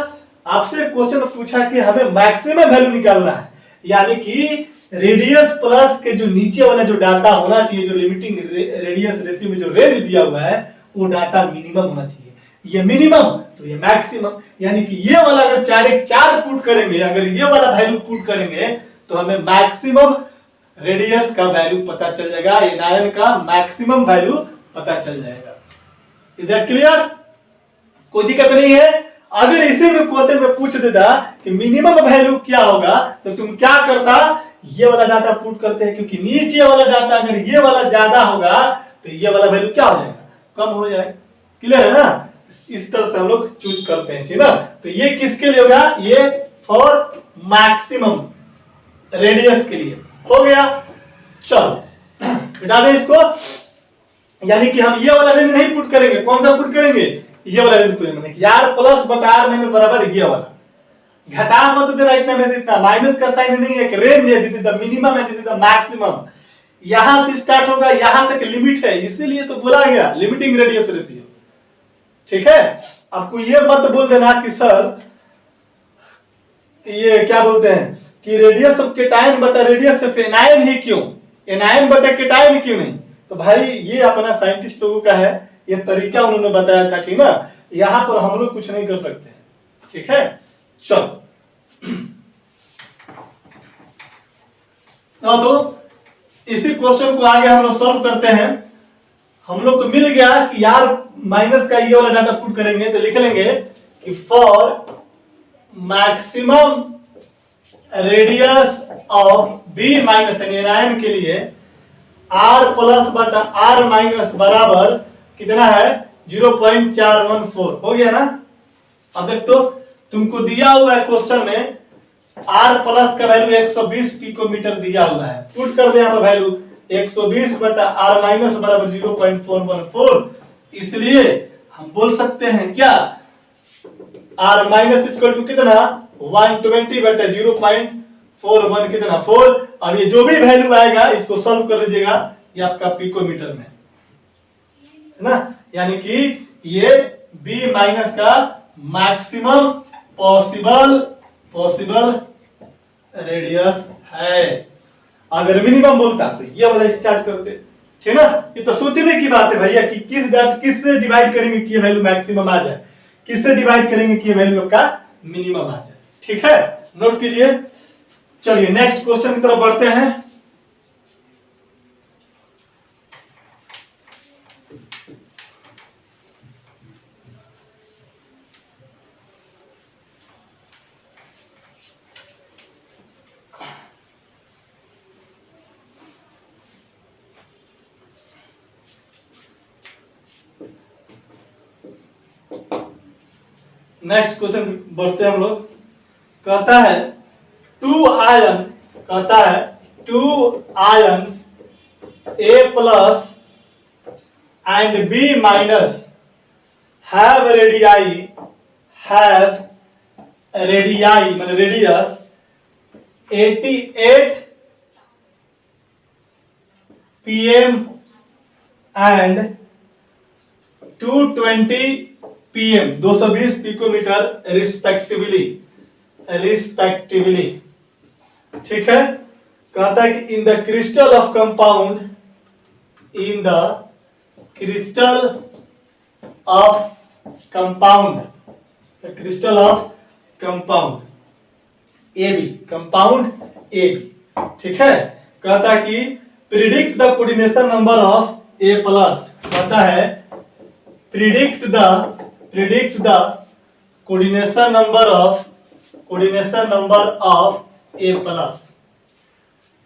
आपसे क्वेश्चन पूछा कि हमें मैक्सिमम वैल्यू निकालना है, यानी कि रेडियस प्लस के जो नीचे वाला जो डाटा होना चाहिए, जो लिमिटिंग रेडियस रेशियो में जो रेंज दिया हुआ है वो डाटा मिनिमम होना चाहिए। ये मिनिमम तो ये मैक्सिमम, यानी कि ये वाला अगर 4 पुट करेंगे, अगर ये वाला वैल्यू पुट करेंगे तो हमें मैक्सिमम रेडियस का वैल्यू पता चल जाएगा, एनायन का मैक्सिमम वैल्यू पता चल जाएगा। इज दैट क्लियर, कोई दिक्कत नहीं है। अगर इसी में क्वेश्चन में पूछ देता कि मिनिमम वैल्यू क्या होगा तो तुम क्या करता, ये वाला डाटा पुट करते हैं, क्योंकि नीचे वाला डाटा अगर ये वाला ज्यादा होगा तो ये वाला वैल्यू क्या हो जाएगा, कम हो जाएगा। क्लियर है ना, इस तरह से हम लोग चूज करते हैं, ठीक है। तो ये किसके लिए होगा, ये फॉर मैक्सिमम रेडियस के लिए हो गया। चलो बता दें इसको, यानी कि हम ये वाला रेंज नहीं पुट करेंगे, कौन सा पुट करेंगे, ये वाला रेंज पुट करेंगे। R प्लस बटा R माइनस बराबर ये वाला, घटा मत देना इतना में से इतना, माइनस का साइन नहीं है, एक रेंज है, this is the minimum and this is the maximum. यहां से स्टार्ट होगा, यहां तक लिमिट है, इसीलिए तो बोला गया लिमिटिंग रेडियस रेशियो, ठीक है। आपको ये मत बोल देना कि सर ये क्या बोलते हैं कि रेडियस ऑफ केटायन बटा रेडियस ऑफ एनायन ही क्यों, एनायन बटा केटायन क्यों नहीं। तो भाई ये अपना साइंटिस्ट लोगों का है, ये तरीका उन्होंने बताया था, ठीक ना। यहां पर हम लोग कुछ नहीं कर सकते, ठीक है। चलो तो इसी क्वेश्चन को आगे हम लोग सॉल्व करते हैं। हम लोग को मिल गया कि यार माइनस का ये वाला डाटा पुट करेंगे तो लिख लेंगे कि for maximum radius of B minus anion के लिए आर प्लस बटा आर माइनस बराबर कितना है 0.414 हो गया ना। अब देख तो तुमको दिया हुआ है क्वेश्चन में आर प्लस का वैल्यू 120 पिकोमीटर दिया हुआ है, पुट कर दे यहाँ पर वैल्यू 120 बटा आर माइनस बराबर 0.414, इसलिए हम बोल सकते हैं क्या आर माइनस इक्वल टू कितना 120 बटा 0.41 कितना 4। अब ये जो भी वैल्यू आएगा इसको सॉल्व कर लीजिएगा, ये आपका पिकोमीटर में है ना, यानी कि ये बी माइनस का मैक्सिमम पॉसिबल रेडियस है। अगर मिनिमम बोलता तो ये वाला स्टार्ट करते, ठीक ना। ये तो सोचने की बात है भैया कि किससे डिवाइड करेंगे कि ये वैल्यू मैक्सिमम आ जाए, किससे डिवाइड करेंगे कि ये वैल्यू आपका मिनिमम आ जाए, ठीक है, नोट कीजिए। चलिए नेक्स्ट क्वेश्चन की तरफ बढ़ते हैं। नेक्स्ट क्वेश्चन बढ़ते हैं हम लोग। कहता है two ions A plus and B minus have radii मतलब radius 88 pm and 220 pm 220 picometre respectively, ठीक है। कहता है कि in the crystal of compound AB ठीक है। कहता है कि predict the coordination number of A plus, कहता है predict the coordination number of A plus.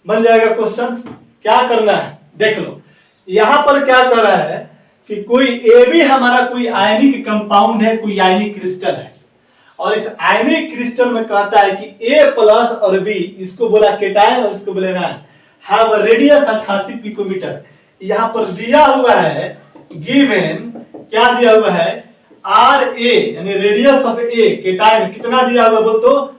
बन जाएगा क्वेश्चन। क्या करना है देख लो, यहां पर क्या कर रहा है कि कोई ए भी हमारा कोई आयनिक कंपाउंड है, कोई आयनिक क्रिस्टल है, और इस आयनिक क्रिस्टल में कहता है कि ए प्लस और बी, इसको बोला केटायन और इसको बोला एनायन, हैव रेडियस 88 पिकोमीटर। यहां पर दिया हुआ है गिवन, क्या दिया हुआ है आर ए यानी रेडियस ऑफ ए केटायन कितना दिया हुआ बोल तो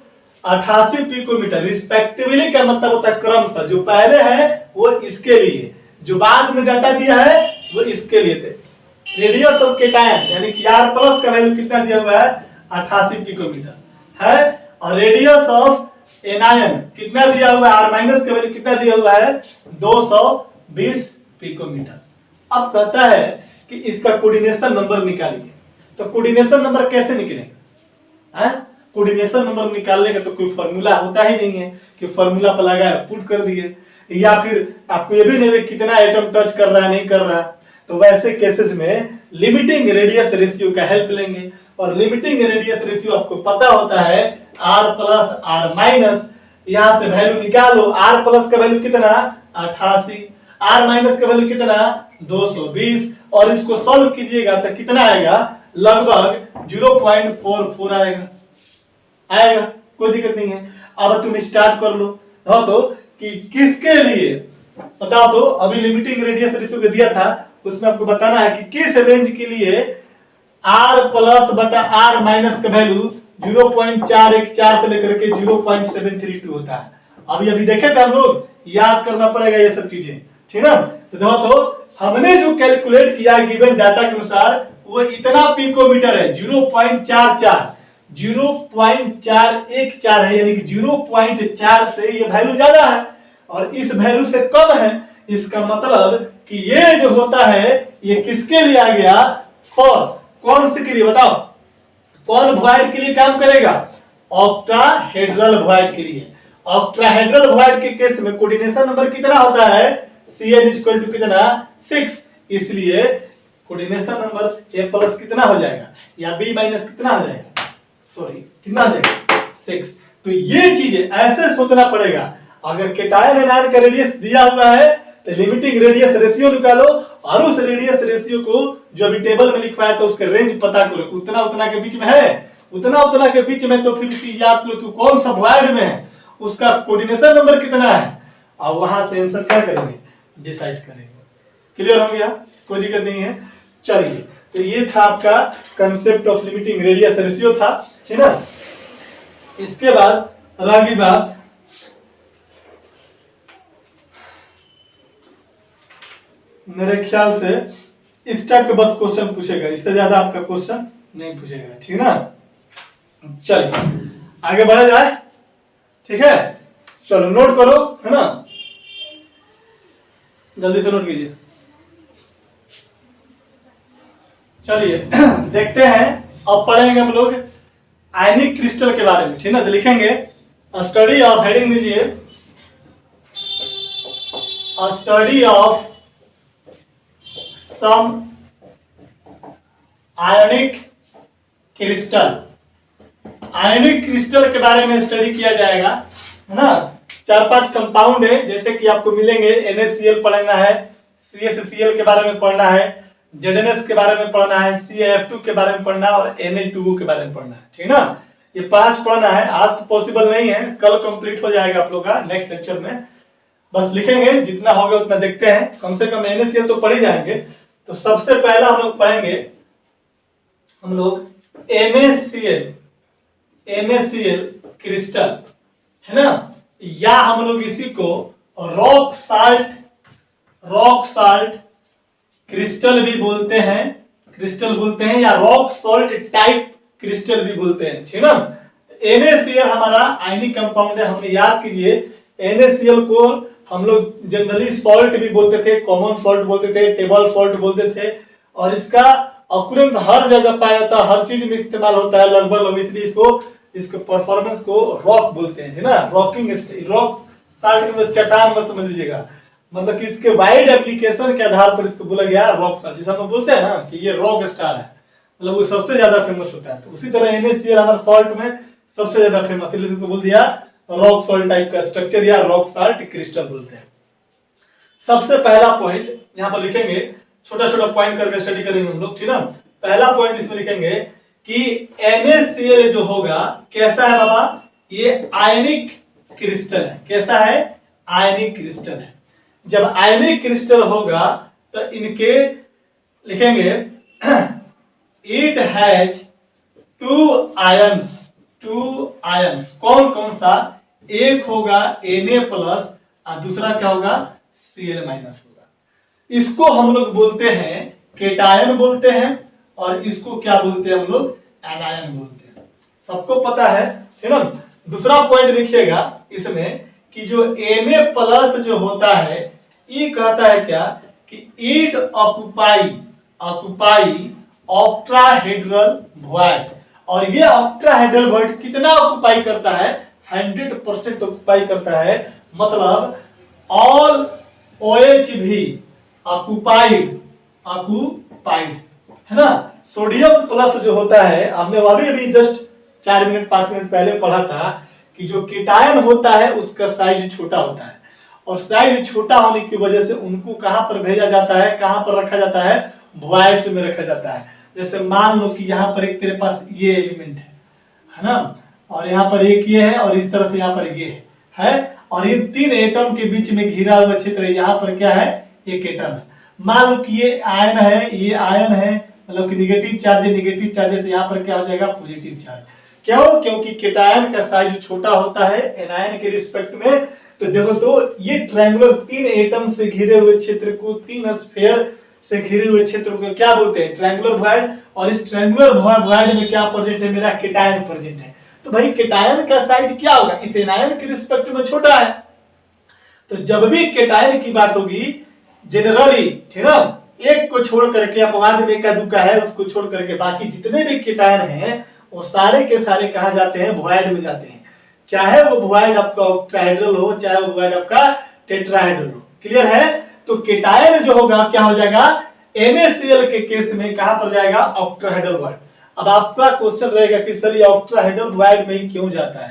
88 पिकोमीटर रिस्पेक्टिवली, का मतलब होता है क्रमशः, जो पहले है वो इसके लिए, जो बाद में डाटा दिया है वो इसके लिए थे। रेडियस ऑफ केटायन यानी कि आर प्लस का वैल्यू कितना दिया हुआ है 88 पिकोमीटर है, और रेडियस ऑफ एनायन कितना दिया हुआ है आर माइनस का वैल्यू कितना दिया हुआ है 220 पिकोमीटर। अब कहता है कि इसका कोऑर्डिनेशन नंबर निकालिए। तो कोऑर्डिनेशन नंबर कैसे निकलेगा, कोऑर्डिनेशन नंबर निकालने का तो कोई फॉर्मूला होता ही नहीं है कि फॉर्मूला पर लगाया पुट कर दिए, या फिर आपको ये भी नहीं कितना एटम टच कर रहा है नहीं कर रहा। तो वैसे केसेस में लिमिटिंग रेडियस रेशियो का हेल्प लेंगे, और लिमिटिंग रेडियस रेशियो आपको पता होता है आर प्लस आर माइनस। यहां से वैल्यू निकालो, आर प्लस का वैल्यू कितना 88, आर माइनस का वैल्यू कितना 220, और इसको सॉल्व कीजिएगा तो कितना आएगा लगभग 0.44 आएगा, कोई दिक्कत नहीं है। अब तुम स्टार्ट कर लो। तो कि किसके लिए बता दो, अभी लिमिटिंग रेडियस रेशियो को दिया था, उसमें आपको बताना है कि किस रेंज के लिए आर प्लस बटा आर माइनस का वैल्यू 0.414 से लेकर के 0.732 होता है। अभी देखे थे हम लोग, याद करना पड़ेगा ये सब चीजें, ठीक है। तो हमने जो कैलकुलेट किया गिवन डाटा के अनुसार वो इतना पिकोमीटर है 0.414 है, यानी कि 0.4 से ये वैल्यू ज्यादा है और इस वैल्यू से कम है। इसका मतलब कि ये जो होता है ये किसके लिए आ गया, फॉर कौन से के लिए बताओ, कौन वॉइड के लिए काम करेगा, ऑक्टाहेड्रल वॉइड के लिए। ऑक्टाहेड्रल वॉइड के केस में कोऑर्डिनेशन नंबर कितना होता है Cn इक्वल टू कितना 6, इसलिए कोऑर्डिनेशन नंबर ए प्लस कितना हो जाएगा या बी माइनस कितना हो जाएगा, सॉरी कितना हो जाएगा 6। तो ये चीजें ऐसे सोचना पड़ेगा। अगर केटायन एनायन का रेडियस दिया हुआ है तो लिमिटिंग रेडियस रेशियो निकालो और उस रेडियस रेशियो को जो अभी टेबल में लिखवाया तो उसका रेंज पता करो उतना उतना के बीच में है, उतना उतना के बीच में, तो फिर याद करो कि कौन सा वॉइड में है, उसका कोऑर्डिनेशन नंबर कितना है, और वहां से आंसर क्या करेंगे डिसाइड करेंगे। क्लियर हो गया, कोई दिक्कत नहीं है। चलिए, तो ये था आपका concept of limiting radius ratio था, ठीक है ना। इसके बाद अगली बात, मेरे ख्याल से इस टाइप का बस क्वेश्चन पूछेगा, इससे ज्यादा आपका क्वेश्चन नहीं पूछेगा, ठीक है ना। चलिए आगे बढ़ा जाए, ठीक है। चलो नोट करो, है ना, जल्दी से नोट कीजिए। चलिए देखते हैं, अब पढ़ेंगे हम लोग आयनिक क्रिस्टल के बारे में, ठीक है ना। तो लिखेंगे स्टडी ऑफ, हेडिंग दीजिए study of some ionic crystal. Ionic crystal के बारे में स्टडी किया जाएगा, है ना। 4-5 कंपाउंड है, जैसे कि आपको मिलेंगे NaCl पढ़ना है, CsCl के बारे में पढ़ना है, ZnS के बारे में पढ़ना है, CaF2 के बारे में पढ़ना है और Na2O के बारे में पढ़ना है, ठीक है ना। ये 5 पढ़ना है, आज तो पॉसिबल नहीं है, कल कंप्लीट हो जाएगा आप लोग का नेक्स्ट लेक्चर में। बस लिखेंगे, जितना होगा उतना देखते हैं, कम से कम NaCl तो पढ़ ही जाएंगे। तो सबसे पहला हम लोग पढ़ेंगे हम लोग NaCl क्रिस्टल, है ना, या हम लोग इसी को रॉक साल्ट क्रिस्टल भी बोलते हैं, या रॉक सॉल्ट टाइप क्रिस्टल भी बोलते हैं, ठीक है ना। NaCl हमारा आयनिक कंपाउंड है, हमने याद कीजिए NaCl को हम लोग जनरली सॉल्ट भी बोलते थे, कॉमन सॉल्ट बोलते थे, टेबल सॉल्ट बोलते थे, और इसका ऑकरेंस हर जगह पाया जाता है, हर चीज में इस्तेमाल होता है लगभग, इसलिए इसको परफॉर्मेंस को रॉक बोलते हैं, है ना। रॉक साल्ट में चट्टान मत समझ लीजिएगा, मतलब कि इसके वाइड एप्लीकेशन के आधार पर इसको बोला गया रॉक साल्ट। जैसे हम बोलते हैं ना कि ये रॉक स्टार है, मतलब वो सबसे ज्यादा फेमस होता है, तो उसी तरह NaCl हमारे सॉल्ट में सबसे ज्यादा फेमस, इसलिए इसको बोल दिया रॉक सॉल्ट टाइप का स्ट्रक्चर या रॉक साल्ट क्रिस्टल बोलते हैं। सबसे पहला पॉइंट यहाँ पर लिखेंगे, छोटा छोटा पॉइंट करके स्टडी करेंगे हम लोग, ठीक है ना। पहला पॉइंट इसमें लिखेंगे कि NaCl जो होगा कैसा है बाबा, ये आयनिक क्रिस्टल है। कैसा है, आयनिक क्रिस्टल है। जब आयनिक क्रिस्टल होगा तो इनके लिखेंगे इट हैज 2 आयंस। कौन कौन सा, एक होगा Na प्लस और दूसरा क्या होगा Cl माइनस होगा। इसको हम लोग बोलते हैं केटायन बोलते हैं, और इसको क्या बोलते हैं हम लोग एनायन बोलते हैं, सबको पता है, ठीक है ना। दूसरा पॉइंट लिखिएगा इसमें कि जो Na प्लस जो होता है, ये कहता है क्या कि इट ऑक्युपाई ऑक्टाहेड्रल वॉइड, और ये ऑक्टाहेड्रल वॉइड कितना ऑक्युपाई करता है, 100% ऑक्युपाई करता है, मतलब ऑल OH भी ऑक्युपाइड, है ना। सोडियम प्लस जो होता है, हमने अभी जस्ट 4 मिनट 5 मिनट पहले पढ़ा था कि जो केटायन होता है उसका साइज छोटा होता है, और साइज छोटा होने की वजह से उनको कहां पर भेजा जाता है, कहां पर रखा जाता है, वॉइड्स में रखा जाता है। जैसे मान लो कि यहाँ पर एक तेरे पास ये एलिमेंट है ना, और यहाँ पर एक ये है, और इस तरफ यहाँ पर ये है, और ये 3 एटम के बीच में घिरा हुआ क्षेत्र है, यहाँ पर क्या है, एक एटम है। मान लो कि ये आयन है, ये आयन है, मतलब कि नेगेटिव चार्ज है, तो यहाँ पर क्या हो जाएगा, पॉजिटिव चार्ज। क्यों, क्योंकि केटायन का साइज छोटा होता है एनायन के रिस्पेक्ट में। तो देखो, तो ये ट्रायंगुलर 3 एटम से घिरे हुए क्षेत्र को, 3 स्फीयर से घिरे हुए क्षेत्र को क्या बोलते हैं, ट्रायंगुलर वॉइड। और इस ट्रायंगुलर वॉइड में क्या प्रेजेंट है, मेरा केटायन प्रेजेंट है। तो भाई केटायन का साइज क्या होगा, इस एनायन के रिस्पेक्ट में छोटा है। तो जब भी केटायन की बात होगी जनरली, ठीक है, एक को छोड़ करके, अपवाद में का दुका है, उसको छोड़ करके बाकी जितने भी केटायन हैं वो सारे के सारे कहा जाते हैं, वॉइड में जाते हैं। चाहे वो वॉइड आपका ऑक्टाहेड्रल हो, चाहे वो वॉइड आपका टेट्राहेड्रल हो। क्लियर है। तो केटायन जो होगा क्या हो जाएगा, NaCl के केस में कहां पर जाएगा, ऑक्टाहेड्रल बॉन्ड। अब आपका क्वेश्चन रहेगा कि सर ये ऑक्टाहेड्रल बॉन्ड में ही क्यों जाता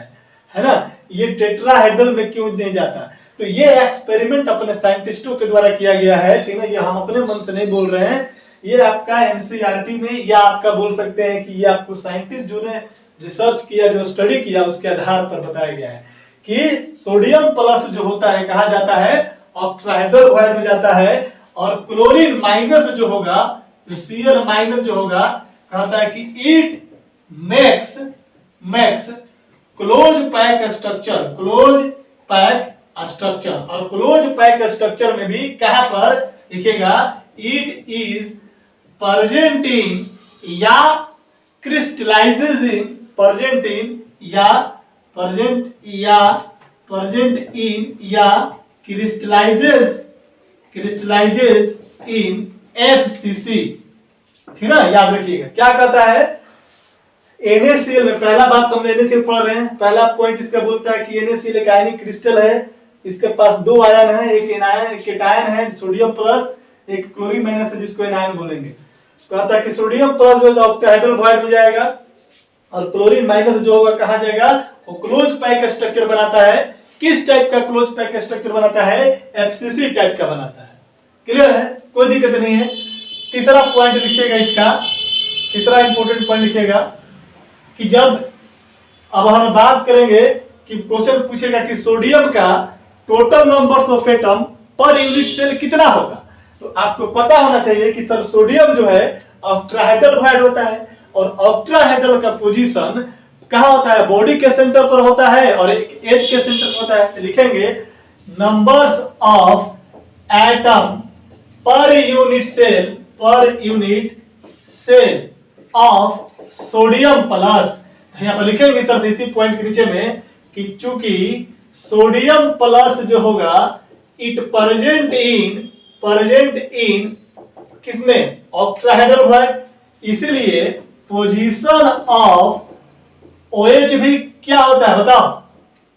है ना, ये टेट्राहेड्रल में क्यों नहीं जाता। तो ये एक्सपेरिमेंट अपने साइंटिस्टों के द्वारा किया गया है, ठीक है, ये हम अपने मन से नहीं बोल रहे हैं, ये आपका एनसीईआरटी में, या आपका बोल सकते हैं कि ये आपको साइंटिस्ट जो ने रिसर्च किया, जो स्टडी किया, उसके आधार पर बताया गया है कि सोडियम प्लस जो होता है कहा जाता है ऑक्टाहेड्रल बॉन्ड में जाता है, और क्लोरीन माइनस जो होगा, जो Cl माइनस जो होगा, कहता है कि it makes close pack structure, close pack structure, और क्लोज पैक स्ट्रक्चर में भी कहां पर लिखेगा, इट इज प्रेजेंट इन या क्रिस्टलाइजेज इन, प्रेजेंट इन या क्रिस्टलाइजेज इन FCC, ठीक है, याद रखिएगा। क्या कहता है NaCl में, पहला बात तो हम NaCl पढ़ रहे हैं, पहला पॉइंट इसका बोलता है कि NaCl एक आयनिक क्रिस्टल है, इसके पास दो आयन है, एक एनायन एक केटायन है सोडियम प्लस, एक क्लोरीन माइनस है जिसको एनायन बोलेंगे। कहता है कि सोडियम प्लस जो ऑक्टाहेड्रल बॉन्ड में जाएगा और क्लोरीन माइनस जो होगा कहां जाएगा, वो क्लोज पैक स्ट्रक्चर बनाता है। किस टाइप का क्लोज पैक स्ट्रक्चर बनाता है, FCC टाइप का बनाता है। क्लियर है, कोई दिक्कत नहीं है। तीसरा पॉइंट लिखिएगा, इसका तीसरा इंपॉर्टेंट पॉइंट लिखिएगा कि जब अब हम बात करेंगे कि क्वेश्चन पूछेगा कि सोडियम का total number of atom per unit cell कितना होगा, तो आपको पता होना चाहिए कि सर सोडियम जो है ऑक्टाहेड्रल बॉन्ड होता है, और ऑक्टाहेड्रल का पोजीशन कहां होता है, बॉडी के सेंटर पर होता है और एक एज के सेंटर पर होता है। लिखेंगे numbers of atom per unit cell of sodium plus, यहाँ पर लिखेंगे तरह इसी पॉइंट के नीचे में कि चूंकि सोडियम प्लस जो होगा इट प्रेजेंट इन किसमें, ऑक्टाहेड्रल बॉन्ड, इसीलिए पोजीशन ऑफ OH भी क्या होता है बताओ,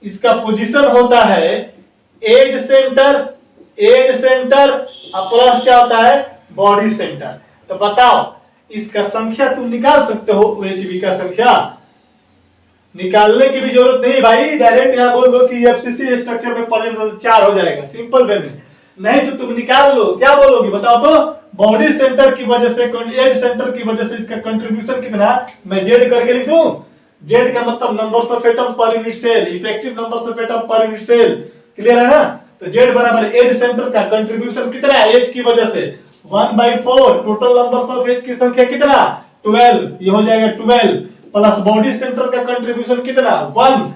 इसका पोजीशन होता है एज सेंटर और प्लस क्या होता है, बॉडी सेंटर। तो बताओ इसका संख्या तुम निकाल सकते हो, OHB का संख्या निकालने की भी जरूरत नहीं भाई, डायरेक्ट यहाँ बोल दो कि FCC स्ट्रक्चर में प्रेजेंट 4 हो जाएगा, सिंपल वे में। नहीं तो तुम निकाल लो, क्या बोलोगे बताओ तो, बॉडी सेंटर की वजह से, एज सेंटर की वजह से इसका कंट्रीब्यूशन कितना, मैं Z करके लिख दूं, Z का मतलब numbers of atom per unit cell, effective numbers of atom per unit cell. Clear है ना, तो Z बराबर एज सेंटर का कंट्रीब्यूशन कितना है, एज की वजह से 1/4, टोटल नंबर्स ऑफ एज की संख्या कितना, 12, ये हो जाएगा 12, प्लस बॉडी सेंटर का कंट्रीब्यूशन कितना 1,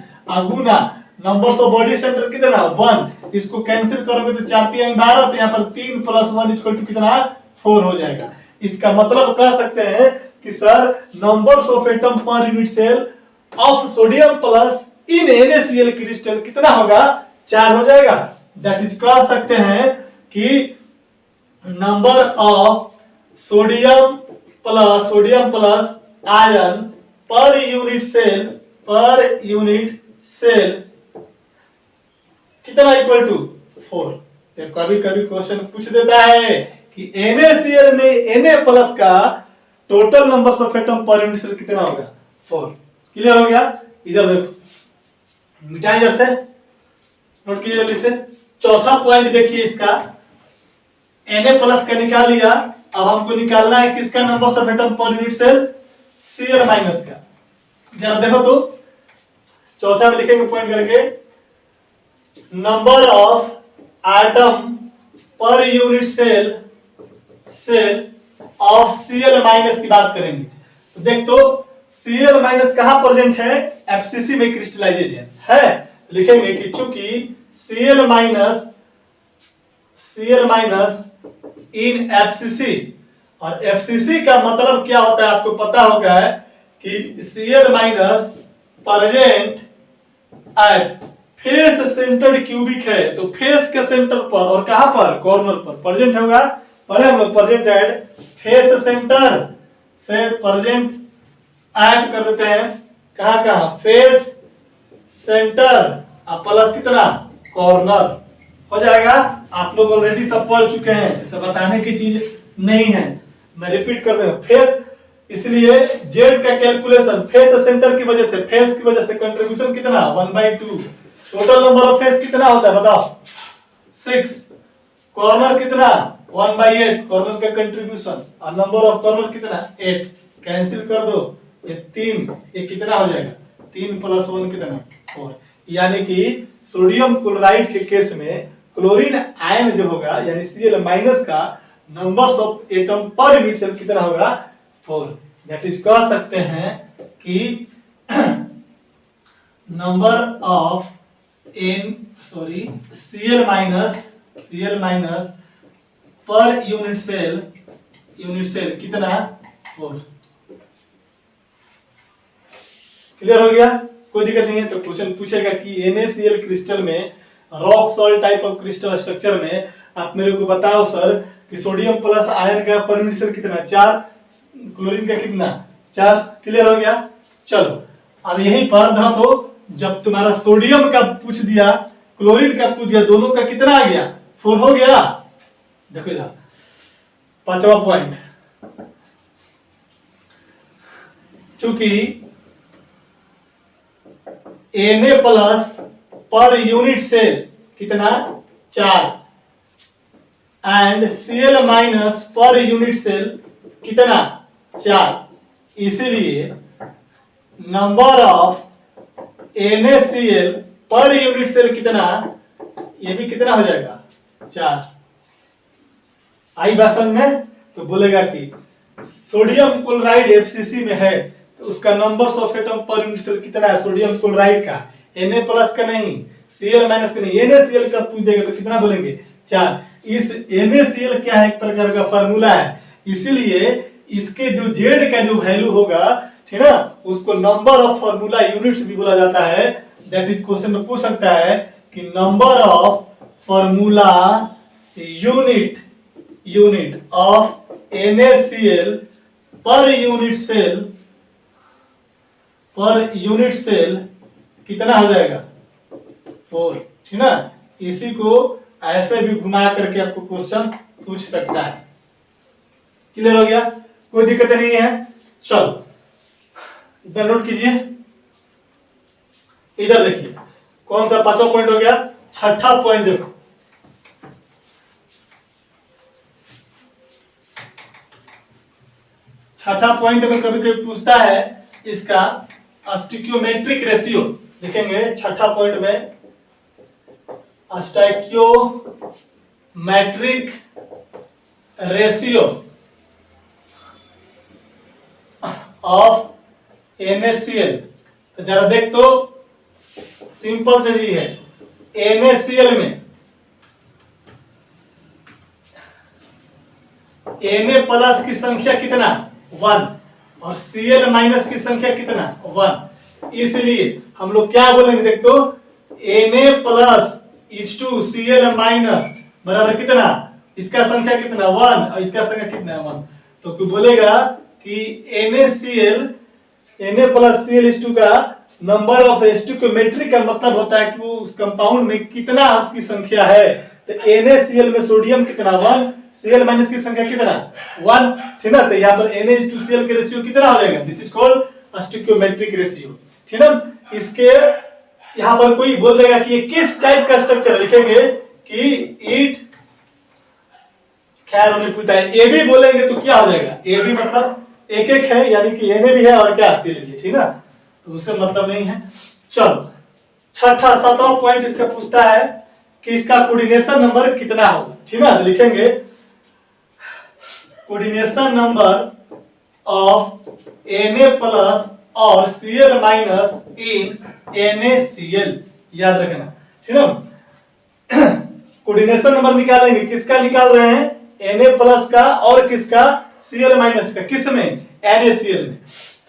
गुना नंबर्स ऑफ बॉडी सेंटर कितना 1, इसको कैंसिल करोगे तो 4 3 12, तो यहाँ पर 3 + 1 इक्वल टू कितना 4 हो जाएगा। इसका मतलब कह सकते हैं कि sir numbers of atom per unit cell of sodium plus in NaCl crystal कितना होगा, 4 हो जाएगा। दैट इज कह सकते हैं कि number of sodium plus ion per unit cell कितना इक्वल टू 4। कभी कभी क्वेश्चन पूछ देता है कि NaCl में Na प्लस का total number of atom per unit cell कितना होगा, 4। क्लियर हो गया, इधर देखो मिटाएं, इधर से नोट कीजिए जल्दी से। चौथा पॉइंट देखिए इसका, Na प्लस का निकाल लिया, अब हमको निकालना है किसका number of atom per unit cell, Cl minus का। जरा देखो तो चौथा में लिखेंगे पॉइंट करके, number of atom per unit cell of Cl minus की बात करेंगे तो देख तो Cl माइनस कहां प्रेजेंट है, FCC में क्रिस्टलाइजेशन है। लिखेंगे कि चूंकि Cl माइनस इन FCC, और FCC का मतलब क्या होता है आपको पता होगा कि Cl minus present at face centred cubic है, तो फेस के सेंटर पर और कहां पर, कॉर्नर पर प्रेजेंट होगा। पहले हम लोग प्रेजेंट एट फेस सेंटर, फिर प्रेजेंट एट कर देते हैं कहां, फेस सेंटर और प्लस कितना, कॉर्नर हो जाएगा। आप लोग ऑलरेडी सब पढ़ चुके हैं, इसे बताने की चीज नहीं है। मैं रिपीट कर दूं, फेस, इसलिए जेड का कैलकुलेशन फेस सेंटर की वजह से, फेस की वजह से कंट्रीब्यूशन कितना 1/2। टोटल नंबर ऑफ फेस कितना होता है बताओ 6। कॉर्नर कितना 1/8 कॉर्नर का कंट्रीब्यूशन, और नंबर ऑफ कॉर्नर कितना 8। कैंसिल कर दो, ये 3, ये कितना हो जाएगा 3 + 1 कितना 4। यानी कि सोडियम क्लोराइड के केस में क्लोरीन आयन जो होगा यानी Cl- का numbers of atom per unit cell कितना होगा 4। दैट इज कह सकते हैं कि number of Cl- per unit cell कितना 4। क्लियर हो गया, कोई दिक्कत नहीं है। तो क्वेश्चन पूछेगा कि NaCl क्रिस्टल में, rock salt type of crystal structure में आप मेरे को बताओ सर कि सोडियम प्लस आयन का पर यूनिट सेल कितना 4, क्लोरीन का कितना 4। क्लियर हो गया। चलो अब यहीं पर ना, तो जब तुम्हारा सोडियम का पूछ दिया क्लोरीन का पूछ दिया, दोनों का कितना आ गया 4 हो गया। देखो इधर 5वां पॉइंट, चूंकि Na+ पर यूनिट सेल कितना 4 and Cl- per unit cell कितना 4, इसीलिए number of NaCl per unit cell कितना, ये भी कितना हो जाएगा 4। आई बात समझ में। तो बोलेगा कि सोडियम क्लोराइड FCC में है तो उसका numbers of atom per unit cell कितना है सोडियम क्लोराइड का, Na+ का नहीं, Cl- का नहीं, NaCl का पूछ देगा तो कितना बोलेंगे 4। इस NaCl क्या है, एक प्रकार का फार्मूला है, इसीलिए इसके जो Z का जो वैल्यू होगा ठीक है ना, उसको नंबर ऑफ फार्मूला यूनिट्स भी बोला जाता है। दैट इज क्वेश्चन में पूछ सकता है कि number of formula unit of NaCl per unit cell कितना हो जाएगा 4, ठीक ना। इसी को ऐसे भी घुमा करके आपको क्वेश्चन पूछ सकता है। क्लियर हो गया, कोई दिक्कत नहीं है। चलो इधर नोट कीजिए, इधर देखिए कौन सा 5वां पॉइंट हो गया। 6ठा पॉइंट देखो, छठा पॉइंट में कभी कभी पूछता है इसका स्टोइकियोमेट्रिक रेशियो। देखेंगे 6ठा पॉइंट में स्टोइकियोमेट्रिक रेशियो ऑफ NaCl। तो जरा देख तो सिंपल चीज है, NaCl में Na+ की संख्या कितना 1 और Cl- की संख्या कितना 1, इसलिए हम लोग क्या बोलेंगे देख तो Na+ Cl- बराबर कितना, इसका संख्या कितना 1 और इसका संख्या कितना 1। तो क्यों बोलेगा कि Na+ Cl का नंबर ऑफ स्टोइकियोमेट्रिक का मतलब होता है कि वो उस कंपाउंड में कितना उसकी संख्या है। तो NaCl में सोडियम कितना 1, Cl- की संख्या कितना 1, ठीक ना। तो यहाँ पर Na:2Cl के रेशियो कितना हो जाएगा, this is called stoichiometric ratio, ठीक ना। इसके यहाँ पर कोई बोल देगा कि ये किस टाइप का स्ट्रक्चर, लिखेंगे कि इट, खैर उन्हें पूछता है ए भी बोलेंगे तो क्या हो जाएगा, ए भी मतलब एक एक है यानी कि Na भी है और क्या Cl भी, ठीक ना, तो उससे मतलब नहीं है। चलो 7वां पॉइंट इसका पूछता है कि इसका कोऑर्डिनेशन नंबर कितना होगा, ठीक ना। लिखेंगे कोऑर्डिनेशन नंबर ऑफ Na+ और Cl- इन NaCl, याद रखना, ठीक ना। कोऑर्डिनेशन नंबर निकालेंगे, किसका निकाल रहे हैं Na+ का और किसका Cl- का, किस में NaCl में।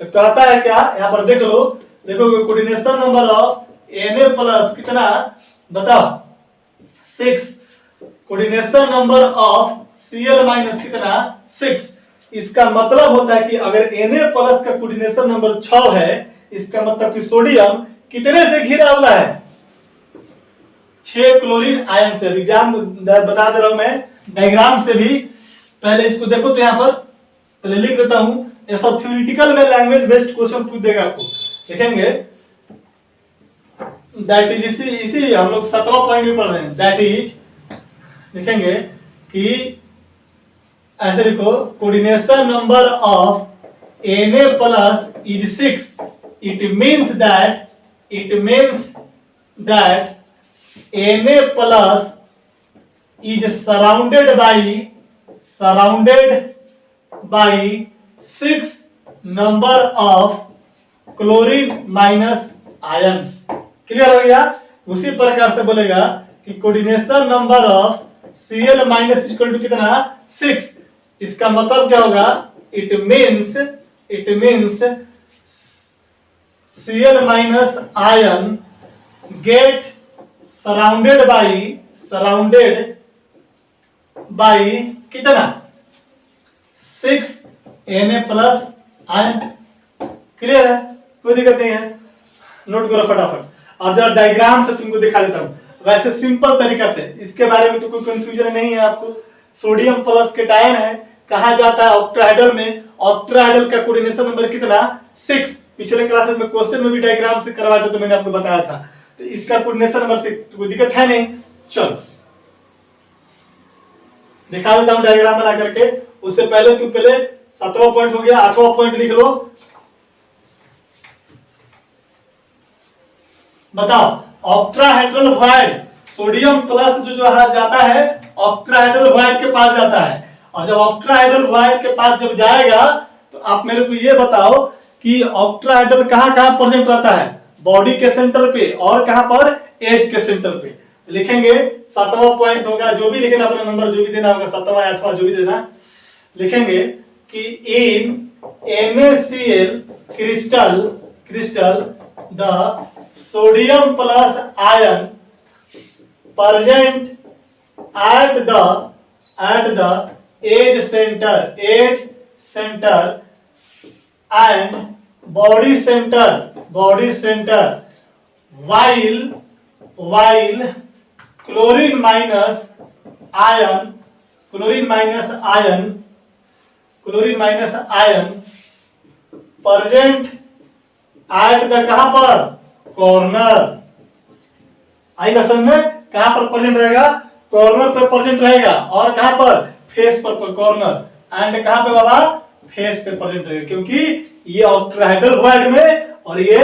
तो कहता है क्या, यहाँ पर देख लो, देखो कोऑर्डिनेशन नंबर ऑफ Na+ कितना बताओ 6, कोऑर्डिनेशन नंबर ऑफ Cl- कितना 6। इसका मतलब होता है कि अगर Na+ का कोऑर्डिनेशन नंबर 6 है, इसका मतलब कि सोडियम कितने से घिरा हुआ है 6 क्लोरीन आयन से। एग्जाम बता दे रहा हूं मैं डायग्राम से भी, पहले इसको देखो तो यहाँ पर पहले लिख देता हूं, ये सब थ्योरेटिकल में लैंग्वेज बेस्ड क्वेश्चन पूछ देगा आपको। देखेंगे दैट इज, इसी हम लोग 17 पॉइंट में पढ़ रहे हैं। दैट इज लिखेंगे कि ऐसे लिखो, coordination number of Na plus is 6। It means that Na plus is surrounded by 6 number of chlorine minus ions। Clear हो गया। उसी प्रकार से बोलेगा कि coordination number of Cl minus equal to कितना, 6। इसका मतलब क्या होगा, it means Cl minus ion get surrounded by कितना, 6 Na प्लस आयन। क्लियर है, कोई दिक्कत नहीं है, नोट करो फटाफट। और जरा डायग्राम से तुमको दिखा देता हूँ, वैसे सिंपल तरीका से, इसके बारे में तो कोई कंफ्यूजन नहीं है आपको। सोडियम प्लस केटायन है, कहा जाता है ऑक्टाहेड्रल में। ऑक्टाहेड्रल का कोऑर्डिनेशन नंबर कितना, 6। पिछले क्लासेस में क्वेश्चन में भी डायग्राम से करवाया था, तो मैंने आपको बताया था। तो इसका कोऑर्डिनेशन नंबर 6, तो कोई दिक्कत है नहीं। चलो दिखा देता हूं डायग्राम बना करके। उससे पहले 17वां पॉइंट हो गया, 8वां पॉइंट लिख लो। बताओ, ऑक्टाहेड्रल वॉइड, सोडियम प्लस जो जाता है ऑक्टाहेड्रल वॉइड के पास जाता है। और जब ऑक्टाहेड्रल वॉइड के पास जब जाएगा, तो आप मेरे को ये बताओ कि ऑक्टाहेड्रल कहां प्रेजेंट रहता है, बॉडी के सेंटर पे, और कहां पर, एज के सेंटर पे। लिखेंगे 7वां पॉइंट होगा, जो भी लिखना अपना नंबर जो भी देना होगा, 7वां 8वां जो भी देना, लिखेंगे कि इन NaCl crystal the sodium plus ion present at the edge center and body center while chlorine minus ion present at the कहां पर, कॉर्नर। आएगा समझ में, कहां पर प्रेजेंट रहेगा, कॉर्नर पर प्रेजेंट रहेगा। और कहां पर, फेस पर कॉर्नर। एंड कहां पे बाबा, फेस पे प्रेजेंट रहेगा, क्योंकि ये ऑक्टाहेड्रल वॉइड में और ये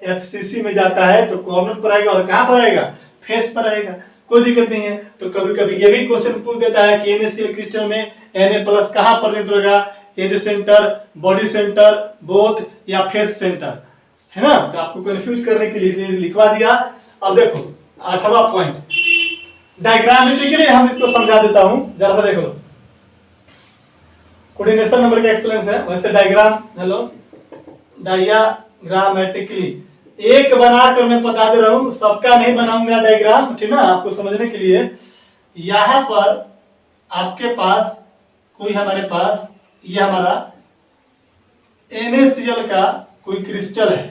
FCC में जाता है, तो कॉर्नर पर रहेगा। और कहां पर रहेगा, फेस पर रहेगा। कोई दिक्कत नहीं है। तो कभी कभी ये भी क्वेश्चन पूछ देता है कि NaCl क्रिस्टल में Na प्लस कहां प्रेजेंट रहेगा, edge center, body center, both, या फेस सेंटर, है ना। तो आपको कंफ्यूज करने के लिए लिखवा दिया। अब देखो 8वां पॉइंट, डायग्रामेटिकली हम इसको समझा देता हूं, जरा सा देखो। कोऑर्डिनेशन नंबर का एक्सप्लेन है, वैसे डायग्राम, हेलो, डायग्रामेटिकली एक बनाकर मैं बता दे रहा हूं, सबका नहीं बनाऊंगा डायग्राम, ठीक ना, आपको समझने के लिए। यहां पर आपके पास कोई, हमारे पास ये हमारा NaCl का कोई क्रिस्टल है,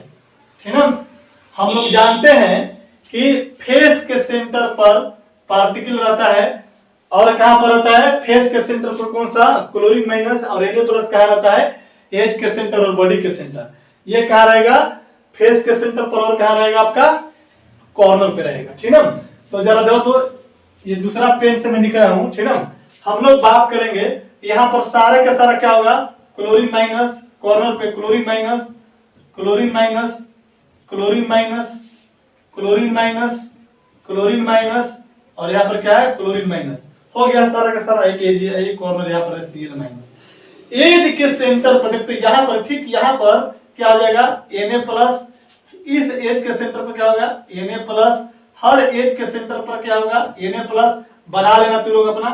ठीक ना। हम लोग जानते हैं कि फेस के सेंटर पर पार्टिकल रहता है, और कहां पर रहता है, फेस के सेंटर पर कौन सा, क्लोरीन माइनस, और Na प्लस कहां रहता है, एज के सेंटर और बॉडी के सेंटर। ये कहां रहेगा, फेस के सेंटर पर, और कहां रहेगा आपका, कॉर्नर पे रहेगा, ठीक ना। तो जरा देखो, तो ये दूसरा पेन से मैं निकल रहा हूं, ठीक ना। हम लोग बात करेंगे यहां पर सारे का सारा क्या होगा, क्लोरीन माइनस, कॉर्नर पे chlorine minus, chlorine minus, chlorine minus, chlorine minus, chlorine minus, और यहाँ पर क्या है, क्लोरीन माइनस। हो गया सारा का सारा एक एज, एक कॉर्नर यहाँ पर है Cl माइनस। एज के सेंटर पर देखते, यहाँ पर ठीक, यहाँ पर क्या हो जाएगा, Na प्लस। इस एज के सेंटर पर क्या होगा, Na प्लस। हर एज के सेंटर पर क्या होगा, Na प्लस। बना लेना तू लोग अपना,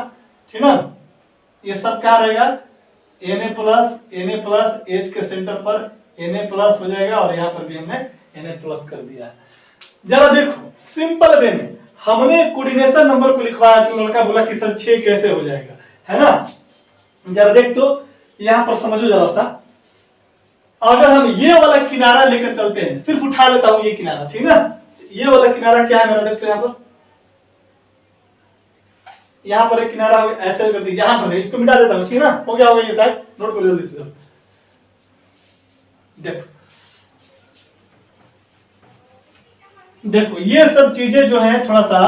ठीक ना। ये सब क्या रहेगा, Na प्लस, एज के सेंटर पर Na प्लस हो जाएगा, और यहाँ पर भी हमने Na प्लस कर दिया। जरा देखो सिंपल वे में हमने कोऑर्डिनेशन नंबर को लिखवाया, तो लड़का बोला कि सर 6 कैसे हो जाएगा, है ना। जरा देख, तो यहां पर समझो जरा सा। अगर हम ये वाला किनारा लेकर चलते हैं, सिर्फ उठा लेता हूं ये किनारा, ठीक ना। ये वाला किनारा क्या है मेरा, देखते हैं यहां पर, यहाँ पर एक किनारा ऐसे कर दी, यहाँ पर इसको मिटा देता हूँ, ठीक है ना, हो गया होगा ये शायद, नोट करो जल्दी से। देखो देखो ये सब चीजें जो है थोड़ा सा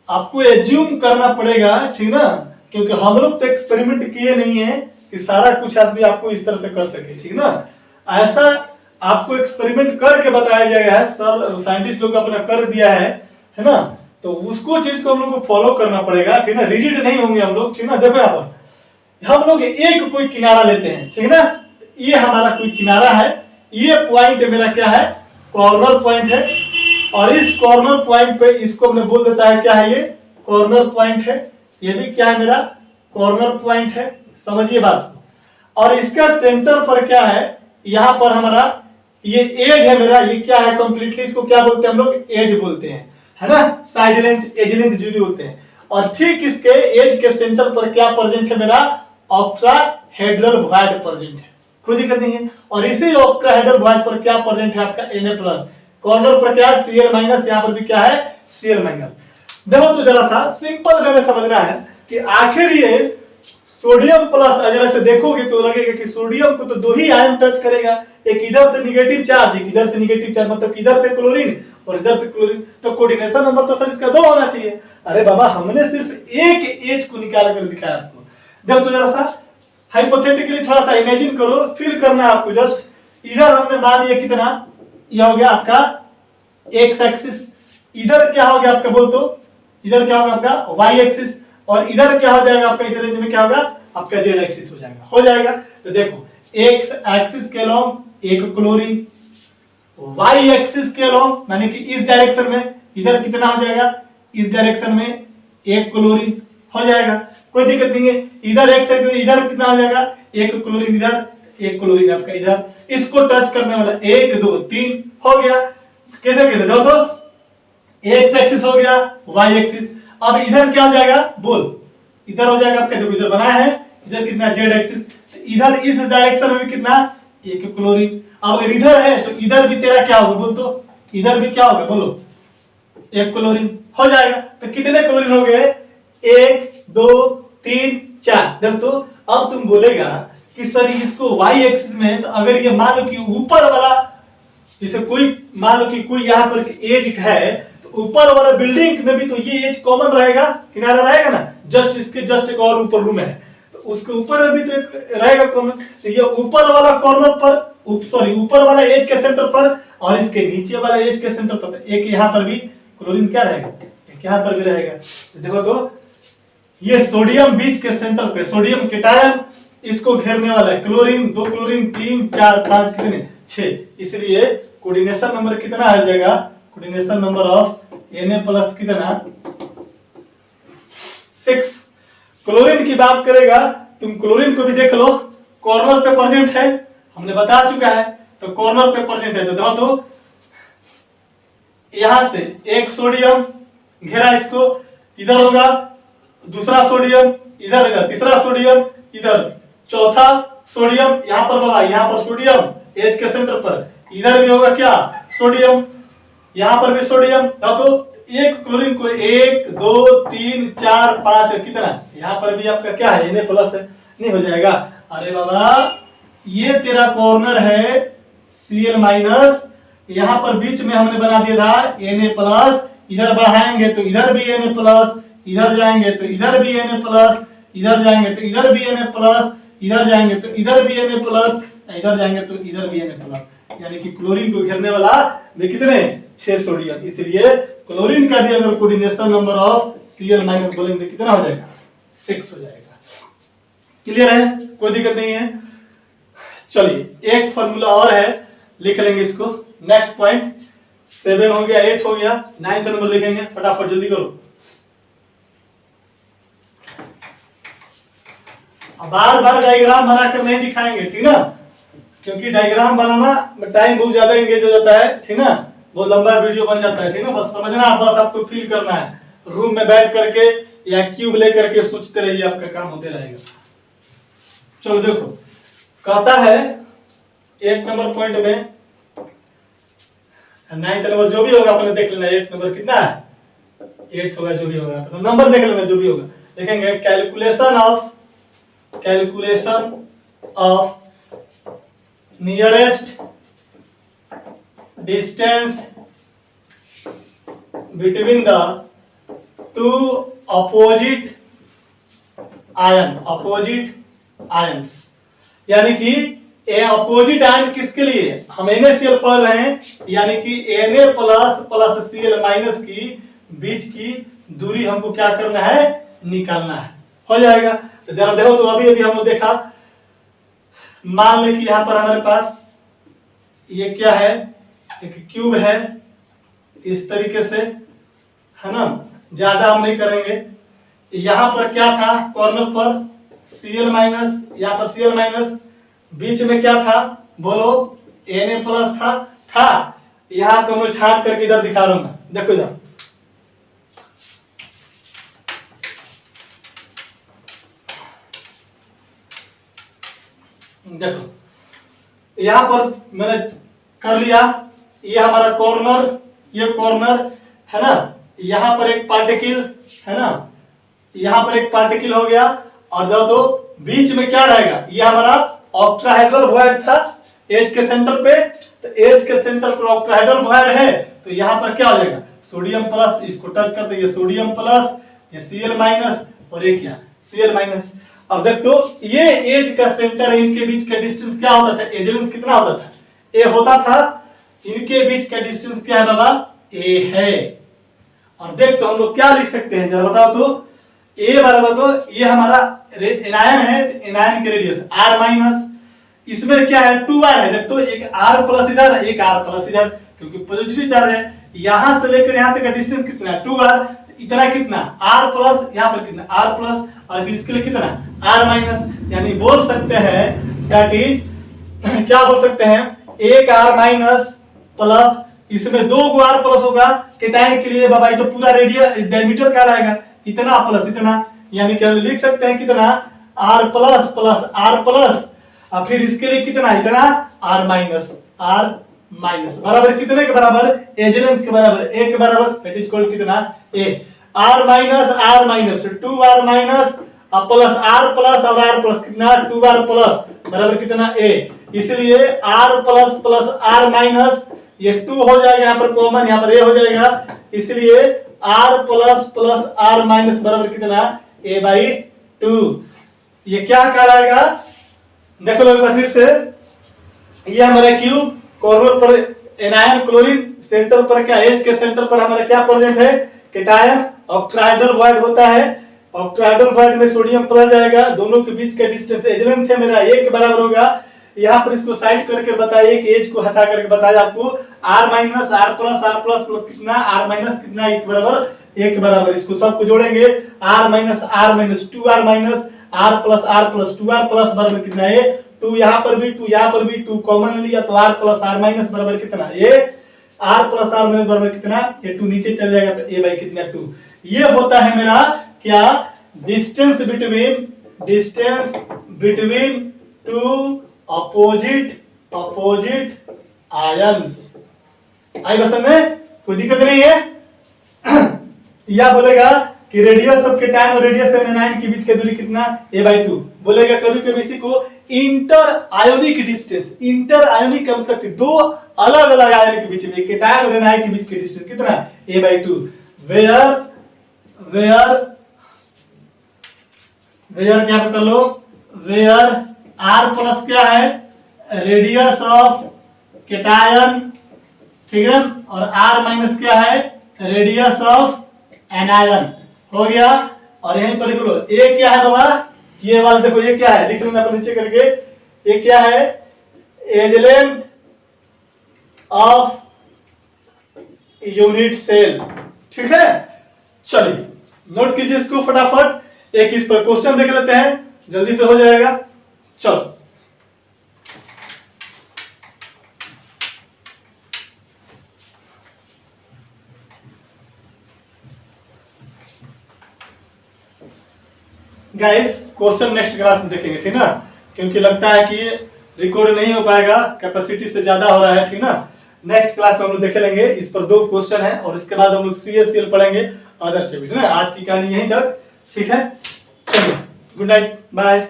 आपको एज्यूम करना पड़ेगा, ठीक ना, क्योंकि हम लोग तो एक्सपेरिमेंट किए नहीं है कि सारा कुछ आदमी आपको इस तरह से कर सके, ठीक ना। ऐसा आपको एक्सपेरिमेंट करके बताया जाएगा है, सब साइंटिस्ट लोग अपना कर दिया है ना, तो उसको चीज को हम लोग को फॉलो करना पड़ेगा, ठीक ना, रिजिड नहीं होंगे हम लोग, ठीक ना। देखो यहाँ पर हम लोग एक कोई किनारा लेते हैं, ठीक ना, ये हमारा कोई किनारा है, ये पॉइंट मेरा क्या है, कॉर्नर पॉइंट है, और इस कॉर्नर पॉइंट पे इसको हमने बोल देता है क्या है, ये कॉर्नर पॉइंट है, ये भी क्या है मेरा कॉर्नर पॉइंट है, समझिए बात को। और इसका सेंटर पर क्या है, यहां पर हमारा ये एज है मेरा, ये क्या है कंप्लीटली, इसको क्या बोलते हैं हम लोग, एज बोलते हैं, है ना, साइड लेंथ, एज लेंथ जो भी बोलते हैं। और ठीक इसके एज के सेंटर पर क्या प्रेजेंट है मेरा, ऑक्टाहेड्रल वॉइड प्रेजेंट है, कोई दिक्कत नहीं है। और इसी ऑक्टाहेड्रल वॉइड पर क्या प्रेजेंट है आपका Na प्लस, कॉर्नर पर क्या है Cl माइनस, यहाँ पर भी क्या है Cl माइनस। देखो तो जरा सा सिंपल वे में समझना है कि आखिर ये सोडियम प्लस, अगर ऐसे देखोगे तो लगेगा कि सोडियम को तो दो ही आयन टच करेगा, एक इधर से निगेटिव चार्ज, एक इधर से निगेटिव चार्ज, मतलब इधर से क्लोरीन और इधर से क्लोरीन, तो कोऑर्डिनेशन नंबर तो सर इसका 2 होना चाहिए। अरे बाबा हमने सिर्फ एक एज को निकाल कर दिखाया आपको। देखो तो जरा सा हाइपोथेटिकली थोड़ा सा इमेजिन करो, फील करना है आपको। जस्ट इधर हमने मान लिया कितना, यह हो गया आपका एक्स एक्सिस, इधर क्या हो गया आपका बोल तो, इधर क्या होगा आपका वाई एक्सिस, और इधर क्या हो जाएगा आपका, इधर रेंज में क्या होगा आपका जेड एक्सिस हो जाएगा। तो देखो एक्स एक्सिस के अलोंग एक क्लोरीन, वाई एक्सिस के अलोंग माने कि इस डायरेक्शन में इधर कितना हो जाएगा, इस डायरेक्शन में एक क्लोरीन हो जाएगा, कोई दिक्कत नहीं है। इधर एक्स एक्सिस, इधर कितना हो जाएगा, एक क्लोरीन इधर, एक क्लोरीन आपका इधर, इसको टच करने वाला 1 2 3 हो गया। कैसे कैसे दो तो एक्स एक्सिस हो गया, वाई एक्सिस, अब इधर क्या हो जाएगा बोल, इधर हो जाएगा आपका, देखो इधर बनाया है, इधर कितना जेड एक्सिस, इधर इस डायरेक्शन में कितना एक क्लोरीन। अब अगर इधर है तो इधर भी तेरा क्या होगा बोल तो, इधर भी क्या होगा बोलो, एक क्लोरीन हो जाएगा। तो कितने क्लोरीन हो गए, 1 2 3 4। जब तो अब तुम बोलेगा कि सर इसको वाई एक्सिस में है, तो अगर ये मान लो कि ऊपर वाला, जैसे कोई मान लो कि कोई यहाँ पर एज है, तो ऊपर वाला बिल्डिंग में भी तो ये एज कॉमन रहेगा, किनारा रहेगा ना, जस्ट इसके जस्ट एक और ऊपर रूम है, तो उसके ऊपर में भी तो एक रहेगा कॉमन। तो ये ऊपर वाला कॉर्नर पर, सॉरी ऊपर वाला एज के सेंटर पर, और इसके नीचे वाला एज के सेंटर पर, एक यहाँ पर भी क्लोरीन क्या रहेगा, एक यहाँ पर भी रहेगा। तो देखो तो ये सोडियम बीच के सेंटर पे, सोडियम केटायन इसको घेरने वाला है, क्लोरीन 2 क्लोरीन 3 4 5 कितने 6, इसलिए कोऑर्डिनेशन नंबर कितना आ जाएगा, coordination number of Na plus कितना 6। क्लोरीन की बात करेगा, तुम क्लोरीन को भी देख लो, कॉर्नर पे प्रेजेंट है, हमने बता चुका है, तो कॉर्नर पे प्रेजेंट है। तो देखो तो यहां से एक सोडियम घेरा, इसको इधर होगा, दूसरा सोडियम इधर होगा, तीसरा सोडियम इधर, चौथा सोडियम यहां पर बाबा, यहां पर सोडियम एज के सेंटर पर, इधर भी होगा क्या सोडियम, यहां पर भी सोडियम। तो एक क्लोरीन को 1 2 3 4 5 कितना, यहां पर भी आपका क्या है Na प्लस है, नहीं हो जाएगा। अरे बाबा ये तेरा कॉर्नर है Cl माइनस, यहां पर बीच में हमने बना दिया था Na प्लस, इधर बढ़ाएंगे तो इधर भी Na प्लस, इधर जाएंगे तो इधर भी Na प्लस, इधर जाएंगे तो इधर भी Na प्लस, इधर जाएंगे तो इधर भी Na प्लस, इधर जाएंगे तो इधर भी Na प्लस, यानी कि क्लोरीन को घेरने वाला में कितने 6 सोडियम। इसलिए क्लोरीन का भी अगर coordination number of Cl minus बोलेंगे कितना हो जाएगा 6 हो जाएगा। क्लियर है, कोई दिक्कत नहीं है। चलिए एक फॉर्मूला और है, लिख लेंगे इसको। नेक्स्ट पॉइंट 7 हो गया, 8 हो गया, 9th नंबर लिखेंगे, फटाफट जल्दी करो। बार बार डायग्राम बनाकर नहीं दिखाएंगे, ठीक ना, क्योंकि डायग्राम बनाना टाइम बहुत ज्यादा एंगेज हो जाता है, ठीक ना, बहुत लंबा वीडियो बन जाता है, ठीक ना। बस समझना, बस आपको फील करना है, रूम में बैठ करके या क्यूब लेकर के सोचते रहिए, आपका काम होते रहेगा। चलो देखो, कहता है 8 नंबर पॉइंट में, 9th नंबर जो भी होगा अपने देख लेना, 8 नंबर कितना है 8 होगा, जो भी होगा अपना नंबर देख लेना, जो भी होगा देखेंगे calculation of nearest distance between the two opposite ions, यानी कि ए अपोजिट आयन किसके लिए, हम NaCl पढ़ रहे हैं, यानी कि Na प्लस Cl माइनस की बीच की दूरी हमको क्या करना है, निकालना है। हो जाएगा। तो जरा देखो, तो अभी हम लोग देखा, मान ले कि यहां पर हमारे पास ये क्या है, एक क्यूब है इस तरीके से, है ना, ज्यादा हम नहीं करेंगे। यहां पर क्या था, कॉर्नर पर Cl माइनस, यहां पर Cl माइनस, बीच में क्या था बोलो, Na प्लस था। यहां को मैं छाट करके इधर दिखा रहा हूं मैं, देखो इधर, देखो यहां पर मैंने कर लिया, ये हमारा कॉर्नर, ये कॉर्नर है ना, यहां पर एक पार्टिकल है ना, यहां पर एक पार्टिकल हो गया, और दो बीच में क्या रहेगा, ये हमारा ऑक्टाहेड्रल वॉइड था एज के सेंटर पे। तो एज के सेंटर पर ऑक्टाहेड्रल वॉइड है, तो यहां पर क्या हो जाएगा, सोडियम प्लस, इसको टच करते ये सोडियम प्लस, ये Cl माइनस, और ये क्या Cl माइनस। अब देख तो ये एज का सेंटर, इनके बीच का डिस्टेंस क्या होता था, एज लेंथ कितना होता था, ए होता था। इनके बीच का डिस्टेंस क्या है बाबा, ए है। और देख तो हम लोग क्या लिख सकते हैं, जरा बताओ तो, ए बराबर तो ये हमारा एनायन है, एनायन के रेडियस r माइनस, इसमें क्या है 2r है, देख तो एक r प्लस इधर, एक r प्लस इधर, क्योंकि पॉजिटिव चार्ज है। यहां से लेकर यहां तक का डिस्टेंस कितना है 2r, इतना कितना r प्लस, यहां पर कितना r प्लस, और फिर इसके लिए कितना r माइनस, यानी बोल सकते हैं दैट इज क्या बोल सकते हैं, एक r माइनस प्लस, इसमें दो गो r प्लस होगा केटायन के लिए बाबा, ये तो पूरा रेडियस डायमीटर क्या रहेगा, इतना प्लस इतना, यानी कि लिख सकते हैं कितना r plus plus r plus, और फिर इसके लिए कितना, इतना r माइनस बराबर कितने के बराबर, एज लेंथ के बराबर, a के बराबर, दैट इज इक्वल कितना a, r minus 2r minus plus r plus, और r प्लस कितना 2r प्लस बराबर कितना a, इसलिए r plus plus r minus, ये 2 हो जाएगा यहाँ पर कॉमन, यहाँ पर a हो जाएगा, इसलिए r plus plus r minus बराबर कितना a/2। ये क्या कहलाएगा, देखो एक बार फिर से, ये हमारा क्यूब, कॉर्नर पर एनायन क्लोरीन, सेंटर पर क्या, एज के सेंटर पर हमारा क्या प्रेजेंट है, केटायन, ऑक्टाहेड्रल वॉइड होता है, ऑक्टाहेड्रल वॉइड में सोडियम प्लस जाएगा, दोनों के बीच का डिस्टेंस एज लेंथ है मेरा 1 के बराबर होगा। यहाँ पर इसको साइड करके बताइए कि एज को हटा करके बताया आपको, r माइनस r प्लस कितना, r माइनस कितना, 1 के बराबर, इसको सबको जोड़ेंगे, r minus 2r minus r plus 2r plus बराबर कितना है 2, यहाँ पर भी 2, यहाँ पर भी 2 कॉमन लिया, तो r प्लस r माइनस बराबर कितना, ये r प्लस r माइनस बराबर कितना, ये 2 नीचे चल जाएगा, तो a बाई कितना 2। ये होता है मेरा क्या, distance between two opposite ions. आई बसन में कोई दिक्कत नहीं है। या बोलेगा कि रेडियस ऑफ केटायन और रेडियस ऑफ एनायन के बीच की दूरी कितना, a/2 बोलेगा। कभी कभी इसी को inter ionic distance, inter ionic का मतलब दो अलग अलग आयन के बीच में केटायन और एनायन के बीच की डिस्टेंस कितना, a/2, वेयर क्या पता लो, वेयर r प्लस क्या है, रेडियस ऑफ केटायन, ठीक है, और r माइनस क्या है, रेडियस ऑफ एनायन, हो गया। और यहीं पर लिख लो a क्या है बाबा, ये वाला देखो ये क्या है, लिख लेना नीचे करके, ये क्या है, edge length of unit cell, ठीक है। चलिए नोट कीजिए इसको फटाफट, एक इस पर क्वेश्चन देख लेते हैं, जल्दी से हो जाएगा। चलो गाइस, क्वेश्चन नेक्स्ट क्लास में देखेंगे, ठीक ना, क्योंकि लगता है कि रिकॉर्ड नहीं हो पाएगा, कैपेसिटी से ज्यादा हो रहा है, ठीक ना। नेक्स्ट क्लास में हम लोग देख लेंगे, इस पर 2 क्वेश्चन है, और इसके बाद हम लोग CaCl पढ़ेंगे अदर टॉपिक, ठीक ना। आज की कहानी यहीं तक, ठीक है, चलिए, गुड नाइट, बाय।